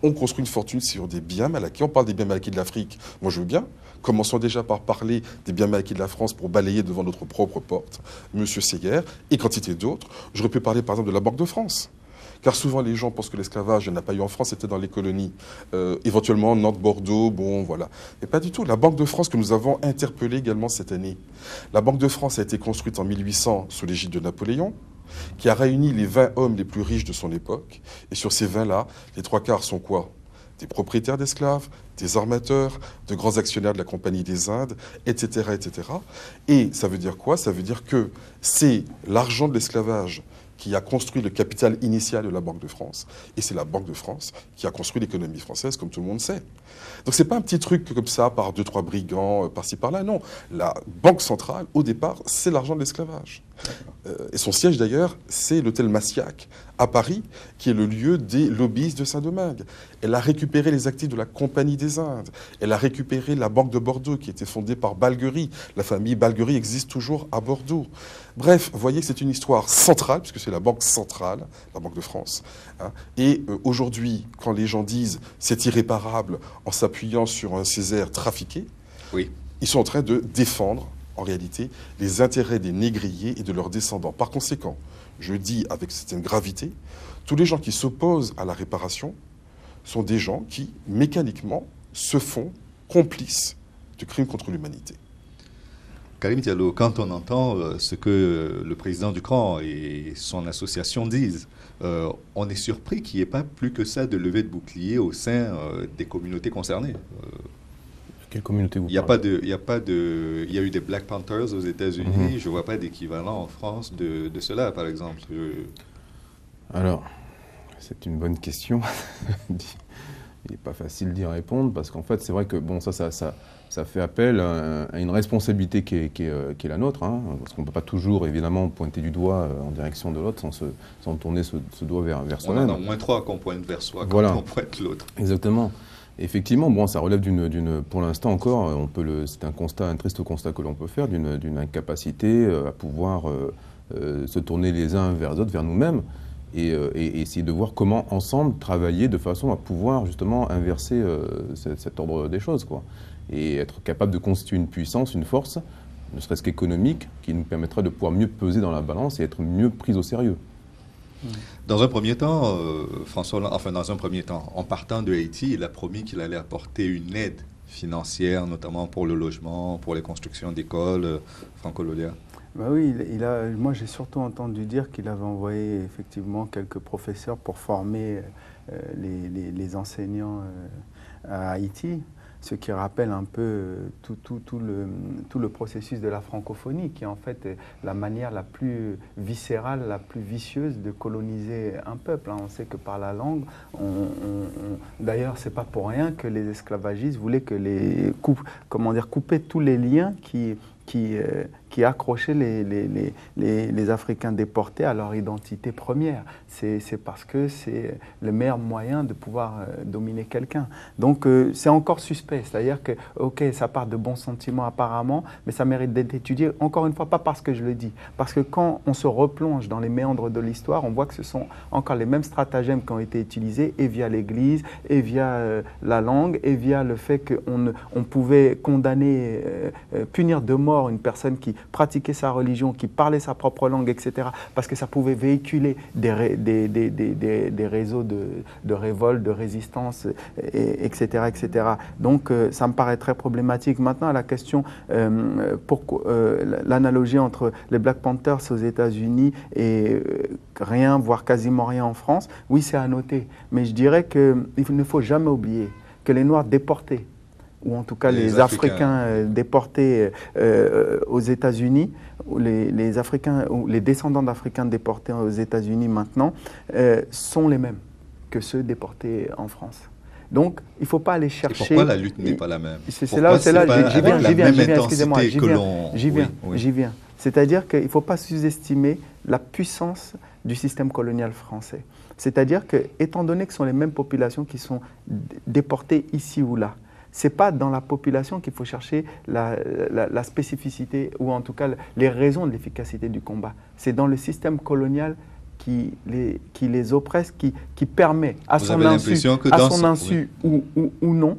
S9: ont construit une fortune sur des biens mal acquis. On parle des biens mal acquis de l'Afrique. Moi je veux bien. Commençons déjà par parler des biens mal acquis de la France pour balayer devant notre propre porte. Monsieur Seyer et quantité d'autres. J'aurais pu parler par exemple de la Banque de France. Car souvent les gens pensent que l'esclavage n'a pas eu en France, c'était dans les colonies. Éventuellement Nantes, Bordeaux, bon voilà. Mais pas du tout. La Banque de France que nous avons interpellée également cette année. La Banque de France a été construite en 1800 sous l'égide de Napoléon, qui a réuni les 20 hommes les plus riches de son époque. Et sur ces 20-là, les 3/4 sont quoi? Des propriétaires d'esclaves, des armateurs, de grands actionnaires de la Compagnie des Indes, etc., etc. Et ça veut dire quoi? Ça veut dire que c'est l'argent de l'esclavage qui a construit le capital initial de la Banque de France. Et c'est la Banque de France qui a construit l'économie française, comme tout le monde sait. Donc c'est pas un petit truc comme ça, par 2-3 brigands, par-ci, par-là. Non, la Banque centrale, au départ, c'est l'argent de l'esclavage. Et son siège, d'ailleurs, c'est l'hôtel Massiac, à Paris, qui est le lieu des lobbyistes de Saint-Domingue. Elle a récupéré les actifs de la Compagnie des Indes. Elle a récupéré la Banque de Bordeaux, qui a été fondée par Balguerie. La famille Balguerie existe toujours à Bordeaux. Bref, vous voyez que c'est une histoire centrale, puisque c'est la Banque centrale, la Banque de France. Et aujourd'hui, quand les gens disent c'est irréparable en s'appuyant sur un Césaire trafiqué, oui, ils sont en train de défendre, en réalité, les intérêts des négriers et de leurs descendants. Par conséquent, je dis avec certaine gravité, tous les gens qui s'opposent à la réparation sont des gens qui, mécaniquement, se font complices de crimes contre l'humanité.
S8: Karim Diallo, quand on entend ce que le président du CRAN et son association disent, on est surpris qu'il n'y ait pas plus que ça de levée de bouclier au sein des communautés concernées.
S10: Quelle communauté vous
S8: parlez ? Il y a eu des Black Panthers aux États-Unis. Je ne vois pas d'équivalent en France de cela, par exemple.
S10: Alors, c'est une bonne question. Il n'est pas facile d'y répondre parce qu'en fait, c'est vrai que bon, ça fait appel à une responsabilité qui est la nôtre, hein, parce qu'on ne peut pas toujours, évidemment, pointer du doigt en direction de l'autre sans tourner ce doigt vers soi-même.
S8: On en a au moins 3 qu'on pointe vers soi quand
S10: voilà.
S8: On pointe l'autre.
S10: Exactement. Effectivement, bon, ça relève pour l'instant encore, c'est un triste constat que l'on peut faire, d'une incapacité à pouvoir se tourner les uns vers les autres, vers nous-mêmes, et essayer de voir comment ensemble travailler de façon à pouvoir justement inverser cet ordre des choses, quoi. Et être capable de constituer une puissance, une force, ne serait-ce qu'économique, qui nous permettra de pouvoir mieux peser dans la balance et être mieux pris au sérieux.
S8: Dans un premier temps, François Hollande, enfin dans un premier temps, en partant de Haïti, il a promis qu'il allait apporter une aide financière, notamment pour le logement, pour les constructions d'écoles. Franco Lolia.
S5: Bah oui, moi j'ai surtout entendu dire qu'il avait envoyé effectivement quelques professeurs pour former les enseignants à Haïti, ce qui rappelle un peu tout le processus de la francophonie, qui est en fait la manière la plus viscérale, la plus vicieuse de coloniser un peuple. On sait que par la langue, d'ailleurs c'est pas pour rien que les esclavagistes voulaient que couper tous les liens qui accrochaient les Africains déportés à leur identité première. C'est parce que c'est le meilleur moyen de pouvoir dominer quelqu'un. Donc c'est encore suspect, c'est-à-dire que, ok, ça part de bons sentiments apparemment, mais ça mérite d'être étudié, encore une fois, pas parce que je le dis, parce que quand on se replonge dans les méandres de l'histoire, on voit que ce sont encore les mêmes stratagèmes qui ont été utilisés, et via l'Église, et via la langue, et via le fait qu'on pouvait condamner, punir de mort une personne qui pratiquait sa religion, qui parlait sa propre langue, etc., parce que ça pouvait véhiculer des réseaux de révolte, de résistance, etc., etc. Donc ça me paraît très problématique. Maintenant, la question, l'analogie entre les Black Panthers aux États-Unis et rien, voire quasiment rien en France, oui, c'est à noter. Mais je dirais qu'il ne faut jamais oublier que les Noirs déportés, ou en tout cas les Africains déportés aux États-Unis, les Africains ou les descendants d'Africains déportés aux États-Unis maintenant, sont les mêmes que ceux déportés en France. Donc, il ne faut pas aller chercher...
S8: Et pourquoi la lutte n'est pas la même?
S5: C'est là, j'y viens. C'est-à-dire qu'il ne faut pas sous-estimer la puissance du système colonial français. C'est-à-dire que, étant donné que ce sont les mêmes populations qui sont déportées ici ou là, ce n'est pas dans la population qu'il faut chercher la spécificité ou en tout cas les raisons de l'efficacité du combat. C'est dans le système colonial qui les oppresse, qui permet à son insu ou non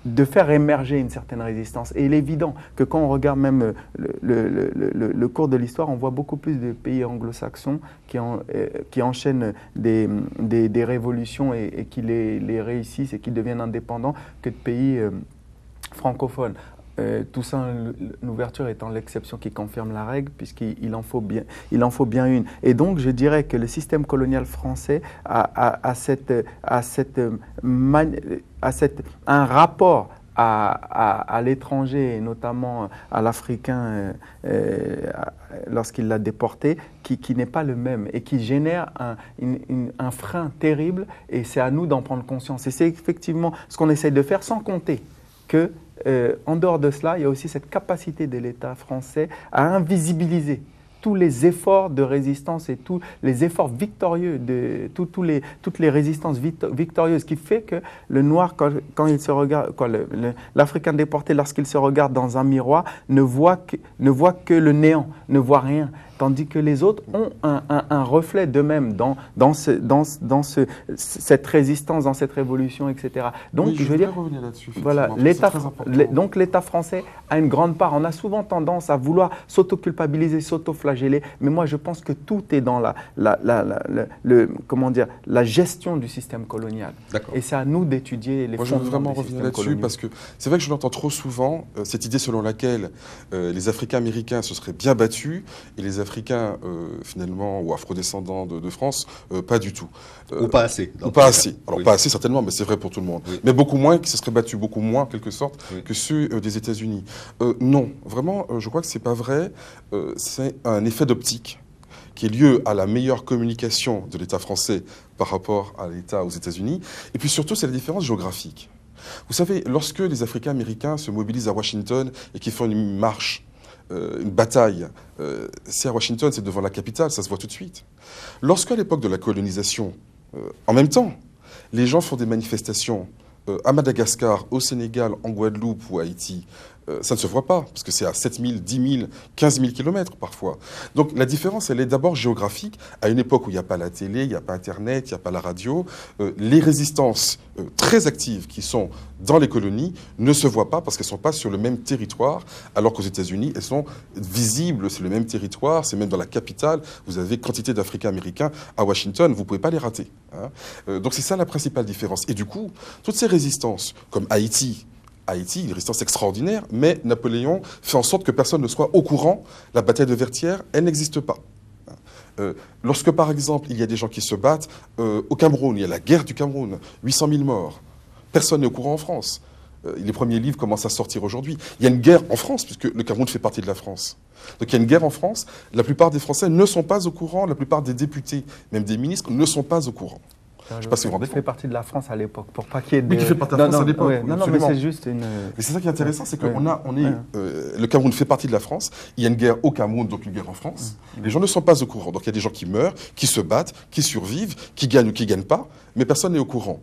S5: de faire émerger une certaine résistance. Et il est évident que quand on regarde même le cours de l'histoire, on voit beaucoup plus de pays anglo-saxons qui enchaînent des révolutions et qui les réussissent et qui deviennent indépendants que de pays francophones. Toussaint l'ouverture étant l'exception qui confirme la règle, puisqu'il en faut bien une. Et donc, je dirais que le système colonial français a un rapport à l'étranger, et notamment à l'Africain lorsqu'il l'a déporté, qui n'est pas le même et qui génère un frein terrible, et c'est à nous d'en prendre conscience. Et c'est effectivement ce qu'on essaie de faire, sans compter que en dehors de cela, il y a aussi cette capacité de l'État français à invisibiliser tous les efforts de résistance et tous les efforts victorieux, toutes les résistances victorieuses, qui fait que le noir, quand il se regarde, l'Africain déporté, lorsqu'il se regarde dans un miroir, ne voit que le néant, ne voit rien. Tandis que les autres ont un reflet d'eux-mêmes dans cette résistance, dans cette révolution, etc. Donc,
S9: oui, je veux dire,
S5: voilà, donc l'État français a une grande part. On a souvent tendance à vouloir s'auto-culpabiliser, s'auto-flageller, mais moi je pense que tout est dans la gestion du système colonial. Et c'est à nous d'étudier les fondements.
S9: Moi je veux vraiment revenir là-dessus, parce que c'est vrai que je l'entends trop souvent, cette idée selon laquelle les Africains américains se seraient bien battus et les Africains, finalement, ou afrodescendants de France, pas du tout.
S8: Ou pas assez.
S9: Ou pas assez. Alors, pas assez, certainement, mais c'est vrai pour tout le monde. Oui. Mais beaucoup moins, qui se seraient battus beaucoup moins, en quelque sorte, que ceux des États-Unis. Non, vraiment, je crois que c'est pas vrai. C'est un effet d'optique qui est lié à la meilleure communication de l'État français par rapport à l'État aux États-Unis. Et puis surtout, c'est la différence géographique. Vous savez, lorsque les Africains américains se mobilisent à Washington et qu'ils font une marche, une bataille, c'est à Washington, c'est devant la capitale, ça se voit tout de suite. Lorsqu'à l'époque de la colonisation, en même temps, les gens font des manifestations à Madagascar, au Sénégal, en Guadeloupe ou à Haïti, ça ne se voit pas, parce que c'est à 7 000, 10 000, 15 000 kilomètres parfois. Donc la différence, elle est d'abord géographique. À une époque où il n'y a pas la télé, il n'y a pas Internet, il n'y a pas la radio, les résistances très actives qui sont dans les colonies ne se voient pas parce qu'elles ne sont pas sur le même territoire, alors qu'aux États-Unis, elles sont visibles, c'est le même territoire, c'est même dans la capitale. Vous avez quantité d'Africains-Américains à Washington, vous ne pouvez pas les rater. Hein. Donc c'est ça la principale différence. Et du coup, toutes ces résistances, comme Haïti, une résistance extraordinaire, mais Napoléon fait en sorte que personne ne soit au courant. La bataille de Vertières, elle n'existe pas. Lorsque, par exemple, il y a des gens qui se battent au Cameroun, il y a la guerre du Cameroun, 800 000 morts. Personne n'est au courant en France. Les premiers livres commencent à sortir aujourd'hui. Il y a une guerre en France, puisque le Cameroun fait partie de la France. Donc il y a une guerre en France. La plupart des Français ne sont pas au courant. La plupart des députés, même des ministres, ne sont pas au courant. Je ne sais pas si vous vous rendez compte.
S5: fait partie de la France à l'époque, pour pas qu'il y ait de...
S9: Oui, qui fait partie de la France à l'époque.
S5: Ouais, non, mais c'est juste une...
S9: Et c'est ça qui est intéressant, c'est que le Cameroun fait partie de la France. Il y a une guerre au Cameroun, donc une guerre en France. Les gens ne sont pas au courant. Donc il y a des gens qui meurent, qui se battent, qui survivent, qui gagnent ou qui ne gagnent pas, mais personne n'est au courant.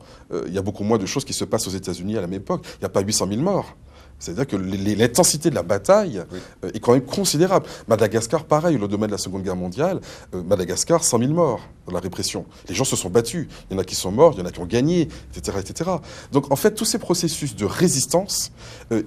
S9: Il y a beaucoup moins de choses qui se passent aux États-Unis à la même époque. Il n'y a pas 800 000 morts. C'est-à-dire que l'intensité de la bataille est quand même considérable. Madagascar, pareil, le domaine de la Seconde Guerre mondiale, Madagascar, 100 000 morts dans la répression. Les gens se sont battus. Il y en a qui sont morts, il y en a qui ont gagné, etc., etc. Donc en fait, tous ces processus de résistance,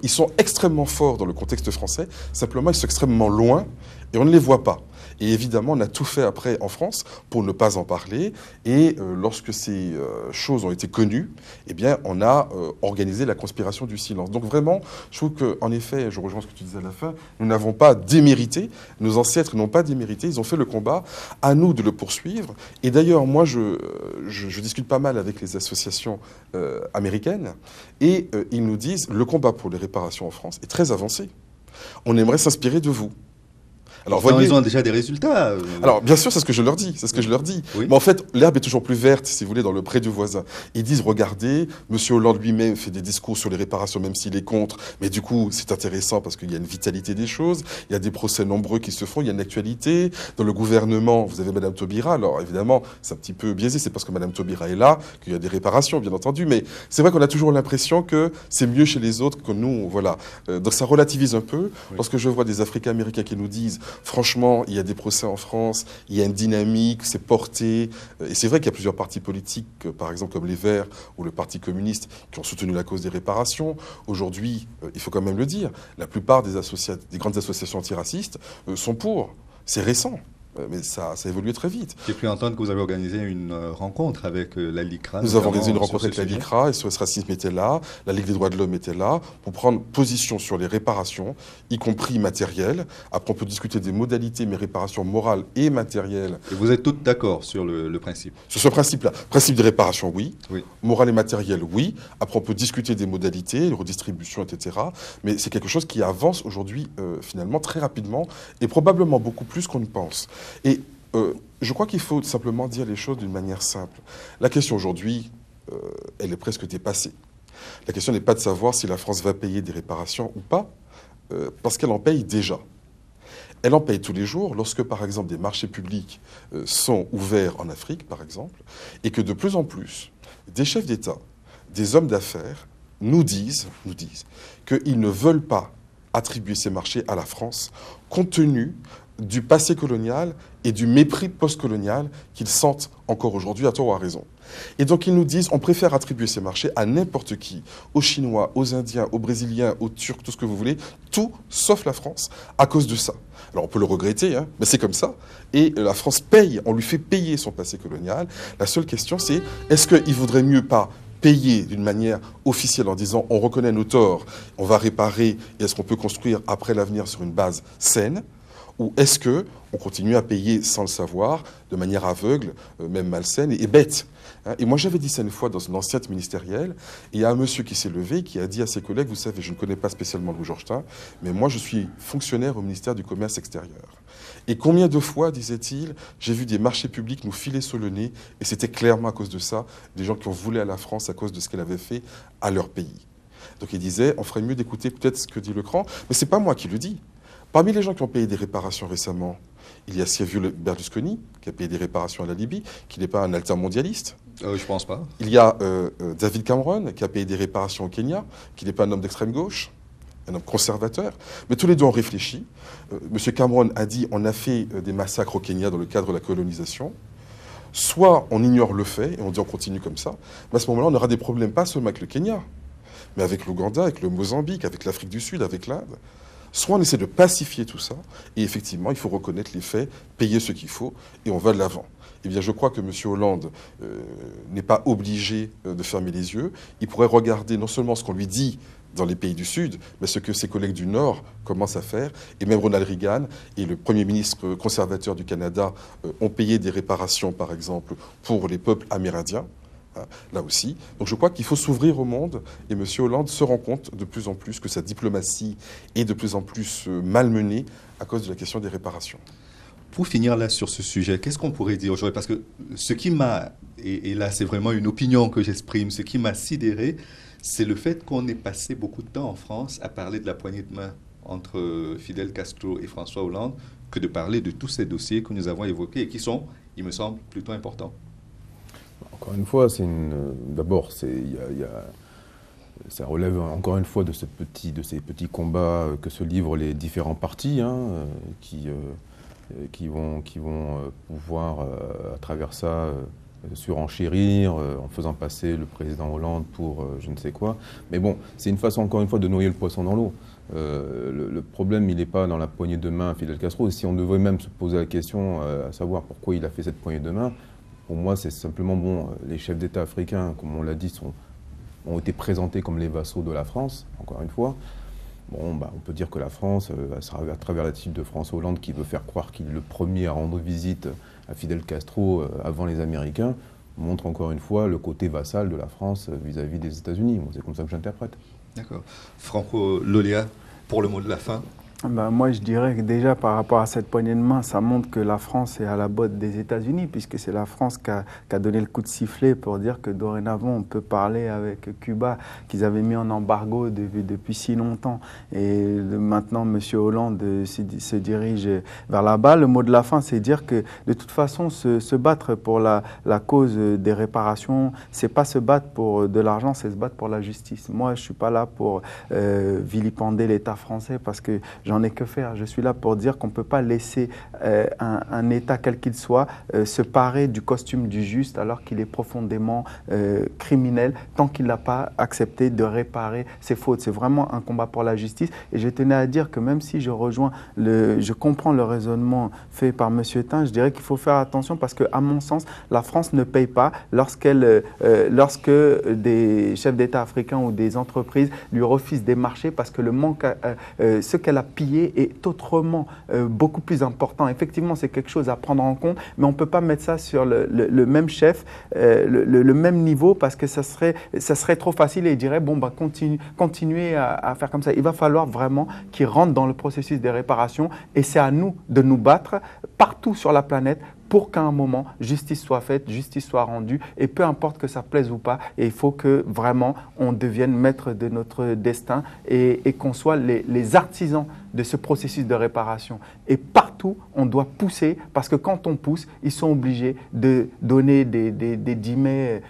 S9: ils sont extrêmement forts dans le contexte français. Simplement, ils sont extrêmement loin et on ne les voit pas. Et évidemment, on a tout fait après en France pour ne pas en parler. Et lorsque ces choses ont été connues, eh bien, on a organisé la conspiration du silence. Donc vraiment, je trouve qu'en effet, je rejoins ce que tu disais à la fin, nous n'avons pas démérité, nos ancêtres n'ont pas démérité, ils ont fait le combat, à nous de le poursuivre. Et d'ailleurs, moi, je discute pas mal avec les associations américaines, et ils nous disent, le combat pour les réparations en France est très avancé. On aimerait s'inspirer de vous.
S8: Alors, enfin, ils ont déjà des résultats.
S9: Alors, bien sûr, c'est ce que je leur dis. C'est ce que je leur dis. Oui. Mais en fait, l'herbe est toujours plus verte, si vous voulez, dans le pré du voisin. Ils disent, regardez, M. Hollande lui-même fait des discours sur les réparations, même s'il est contre. Mais du coup, c'est intéressant parce qu'il y a une vitalité des choses. Il y a des procès nombreux qui se font. Il y a une actualité. Dans le gouvernement, vous avez Mme Taubira. Alors, évidemment, c'est un petit peu biaisé. C'est parce que Mme Taubira est là qu'il y a des réparations, bien entendu. Mais c'est vrai qu'on a toujours l'impression que c'est mieux chez les autres que nous. Voilà. Donc, ça relativise un peu. Oui. Lorsque je vois des Africains-Américains qui nous disent, franchement, il y a des procès en France, il y a une dynamique, c'est porté. Et c'est vrai qu'il y a plusieurs partis politiques, par exemple comme les Verts ou le Parti communiste, qui ont soutenu la cause des réparations. Aujourd'hui, il faut quand même le dire, la plupart des grandes associations antiracistes sont pour. C'est récent. Mais ça a évolué très vite.
S8: J'ai pu entendre que vous avez organisé une rencontre avec la LICRA.
S9: Nous avons organisé une rencontre avec la LICRA, SOS Racisme était là, la Ligue des droits de l'homme était là, pour prendre position sur les réparations, y compris matérielles. Après, on peut discuter des modalités, mais réparations morales et matérielles.
S8: Et vous êtes toutes d'accord sur le principe?
S9: Sur ce principe-là. Principe de réparation, oui. Morale et matérielle, oui. Après, on peut discuter des modalités, redistribution, etc. Mais c'est quelque chose qui avance aujourd'hui, finalement, très rapidement, et probablement beaucoup plus qu'on ne pense. Et je crois qu'il faut simplement dire les choses d'une manière simple. La question aujourd'hui, elle est presque dépassée. La question n'est pas de savoir si la France va payer des réparations ou pas, parce qu'elle en paye déjà. Elle en paye tous les jours lorsque, par exemple, des marchés publics sont ouverts en Afrique, par exemple, et que de plus en plus, des chefs d'État, des hommes d'affaires nous disent qu'ils ne veulent pas attribuer ces marchés à la France, compte tenu du passé colonial et du mépris postcolonial qu'ils sentent encore aujourd'hui, à tort ou à raison. Et donc ils nous disent, on préfère attribuer ces marchés à n'importe qui, aux Chinois, aux Indiens, aux Brésiliens, aux Turcs, tout ce que vous voulez, tout sauf la France, à cause de ça. Alors on peut le regretter, hein, mais c'est comme ça. Et la France paye, on lui fait payer son passé colonial. La seule question c'est, est-ce qu'il vaudrait mieux pas payer d'une manière officielle en disant on reconnaît nos torts, on va réparer, et est-ce qu'on peut construire après l'avenir sur une base saine? Ou est-ce qu'on continue à payer sans le savoir, de manière aveugle, même malsaine et bête? Et moi, j'avais dit ça une fois dans une assiette ministérielle, et il y a un monsieur qui s'est levé, qui a dit à ses collègues, vous savez, je ne connais pas spécialement Louis Georgetin, mais moi, je suis fonctionnaire au ministère du Commerce extérieur. Et combien de fois, disait-il, j'ai vu des marchés publics nous filer sur le nez, et c'était clairement à cause de ça, des gens qui ont voulu à la France à cause de ce qu'elle avait fait à leur pays. Donc il disait, on ferait mieux d'écouter peut-être ce que dit Lecran, mais c'est pas moi qui le dis. Parmi les gens qui ont payé des réparations récemment, il y a Silvio Berlusconi, qui a payé des réparations à la Libye, qui n'est pas un altermondialiste.
S8: Je pense pas.
S9: Il y a David Cameron, qui a payé des réparations au Kenya, qui n'est pas un homme d'extrême gauche. un homme conservateur, mais tous les deux ont réfléchi. M. Cameron a dit on a fait des massacres au Kenya dans le cadre de la colonisation. Soit on ignore le fait et on dit on continue comme ça, mais à ce moment-là, on aura des problèmes pas seulement avec le Kenya, mais avec l'Ouganda, avec le Mozambique, avec l'Afrique du Sud, avec l'Inde. Soit on essaie de pacifier tout ça, et effectivement, il faut reconnaître les faits, payer ce qu'il faut, et on va de l'avant. Eh bien, je crois que M. Hollande n'est pas obligé de fermer les yeux. Il pourrait regarder non seulement ce qu'on lui dit dans les pays du Sud, mais ce que ses collègues du Nord commencent à faire. Et même Ronald Reagan et le Premier ministre conservateur du Canada ont payé des réparations, par exemple, pour les peuples amérindiens. Là aussi. Donc je crois qu'il faut s'ouvrir au monde et M. Hollande se rend compte de plus en plus que sa diplomatie est de plus en plus malmenée à cause de la question des réparations.
S8: Pour finir là sur ce sujet, qu'est-ce qu'on pourrait dire aujourd'hui? Parce que ce qui m'a, et là c'est vraiment une opinion que j'exprime, ce qui m'a sidéré, c'est le fait qu'on ait passé beaucoup de temps en France à parler de la poignée de main entre Fidel Castro et François Hollande que de parler de tous ces dossiers que nous avons évoqués et qui sont, il me semble, plutôt importants.
S10: Encore une fois, d'abord, ça relève encore une fois de ces petits combats que se livrent les différents partis, qui vont pouvoir, à travers ça, surenchérir en faisant passer le président Hollande pour je ne sais quoi. Mais bon, c'est une façon, encore une fois, de noyer le poisson dans l'eau. Le problème, il n'est pas dans la poignée de main Fidel Castro. Si on devait même se poser la question à savoir pourquoi il a fait cette poignée de main, pour moi, c'est simplement, les chefs d'État africains, comme on l'a dit, ont été présentés comme les vassaux de la France, encore une fois. Bon, on peut dire que la France, à travers l'attitude de François Hollande, qui veut faire croire qu'il est le premier à rendre visite à Fidel Castro avant les Américains, montre encore une fois le côté vassal de la France vis-à-vis des États-Unis. C'est comme ça que j'interprète.
S8: D'accord. Franco Lolia, pour le mot de la fin.
S5: Moi, je dirais que déjà, par rapport à cette poignée de main, ça montre que la France est à la botte des États-Unis, puisque c'est la France qui a donné le coup de sifflet pour dire que dorénavant, on peut parler avec Cuba, qu'ils avaient mis en embargo depuis si longtemps. Et maintenant, M. Hollande se dirige vers là-bas. Le mot de la fin, c'est dire que, de toute façon, se battre pour la cause des réparations, c'est pas se battre pour de l'argent, c'est se battre pour la justice. Moi, je suis pas là pour vilipender l'État français, parce que j'en ai que faire. Je suis là pour dire qu'on ne peut pas laisser un État, quel qu'il soit, se parer du costume du juste alors qu'il est profondément criminel, tant qu'il n'a pas accepté de réparer ses fautes. C'est vraiment un combat pour la justice. Et je tenais à dire que même si je comprends le raisonnement fait par M. Tain, je dirais qu'il faut faire attention parce qu'à mon sens, la France ne paye pas lorsque des chefs d'État africains ou des entreprises lui refusent des marchés parce que le manque, ce qu'elle a pillé est autrement beaucoup plus important. Effectivement, c'est quelque chose à prendre en compte, mais on ne peut pas mettre ça sur le même chef, le même niveau, parce que ça serait trop facile et il dirait, continuez à faire comme ça. Il va falloir vraiment qu'il rentre dans le processus des réparations et c'est à nous de nous battre partout sur la planète pour qu'à un moment, justice soit faite, justice soit rendue, et peu importe que ça plaise ou pas, et il faut que vraiment on devienne maître de notre destin et qu'on soit les artisans de ce processus de réparation. Et partout, on doit pousser, parce que quand on pousse, ils sont obligés de donner des dîmers,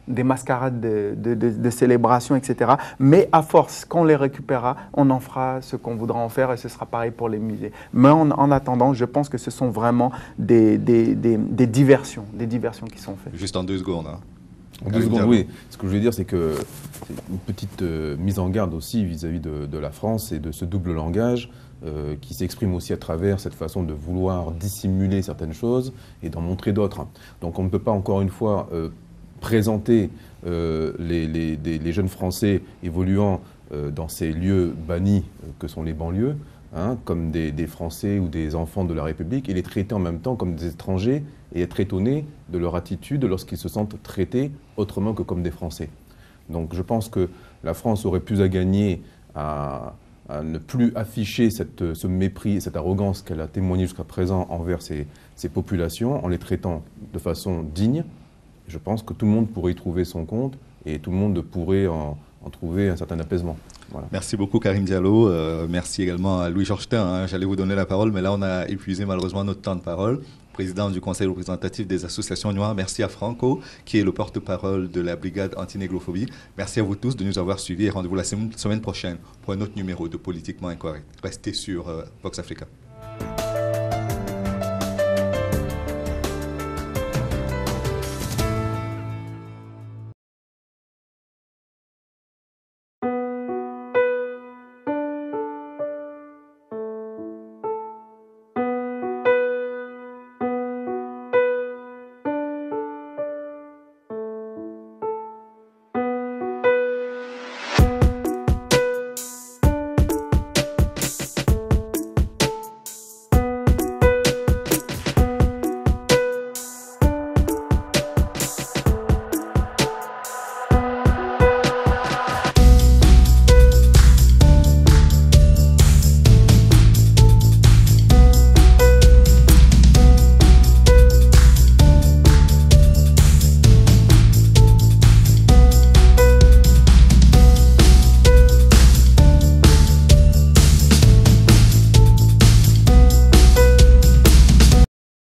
S5: des mascarades de célébration, etc. Mais à force, quand on les récupérera, on en fera ce qu'on voudra en faire, et ce sera pareil pour les musées. Mais en attendant, je pense que ce sont vraiment des diversions qui sont faites.
S8: Juste en 2 secondes.
S10: En 2 secondes, oui. Ce que je veux dire, c'est que c'est une petite mise en garde aussi vis-à-vis de la France et de ce double langage qui s'exprime aussi à travers cette façon de vouloir dissimuler certaines choses et d'en montrer d'autres. Donc on ne peut pas, encore une fois, présenter les jeunes Français évoluant dans ces lieux bannis que sont les banlieues, comme des Français ou des enfants de la République, et les traiter en même temps comme des étrangers et être étonnés de leur attitude lorsqu'ils se sentent traités autrement que comme des Français. Donc je pense que la France aurait plus à gagner à ne plus afficher ce mépris et cette arrogance qu'elle a témoigné jusqu'à présent envers ces populations en les traitant de façon digne. Je pense que tout le monde pourrait y trouver son compte et tout le monde pourrait en trouver un certain apaisement. Voilà.
S8: Merci beaucoup Karim Diallo, merci également à Louis Georgetin, j'allais vous donner la parole, mais là on a épuisé malheureusement notre temps de parole. Président du Conseil représentatif des associations noires, merci à Franco, qui est le porte-parole de la brigade anti-néglophobie. Merci à vous tous de nous avoir suivis et rendez-vous la semaine prochaine pour un autre numéro de Politiquement Incorrect. Restez sur Vox Africa.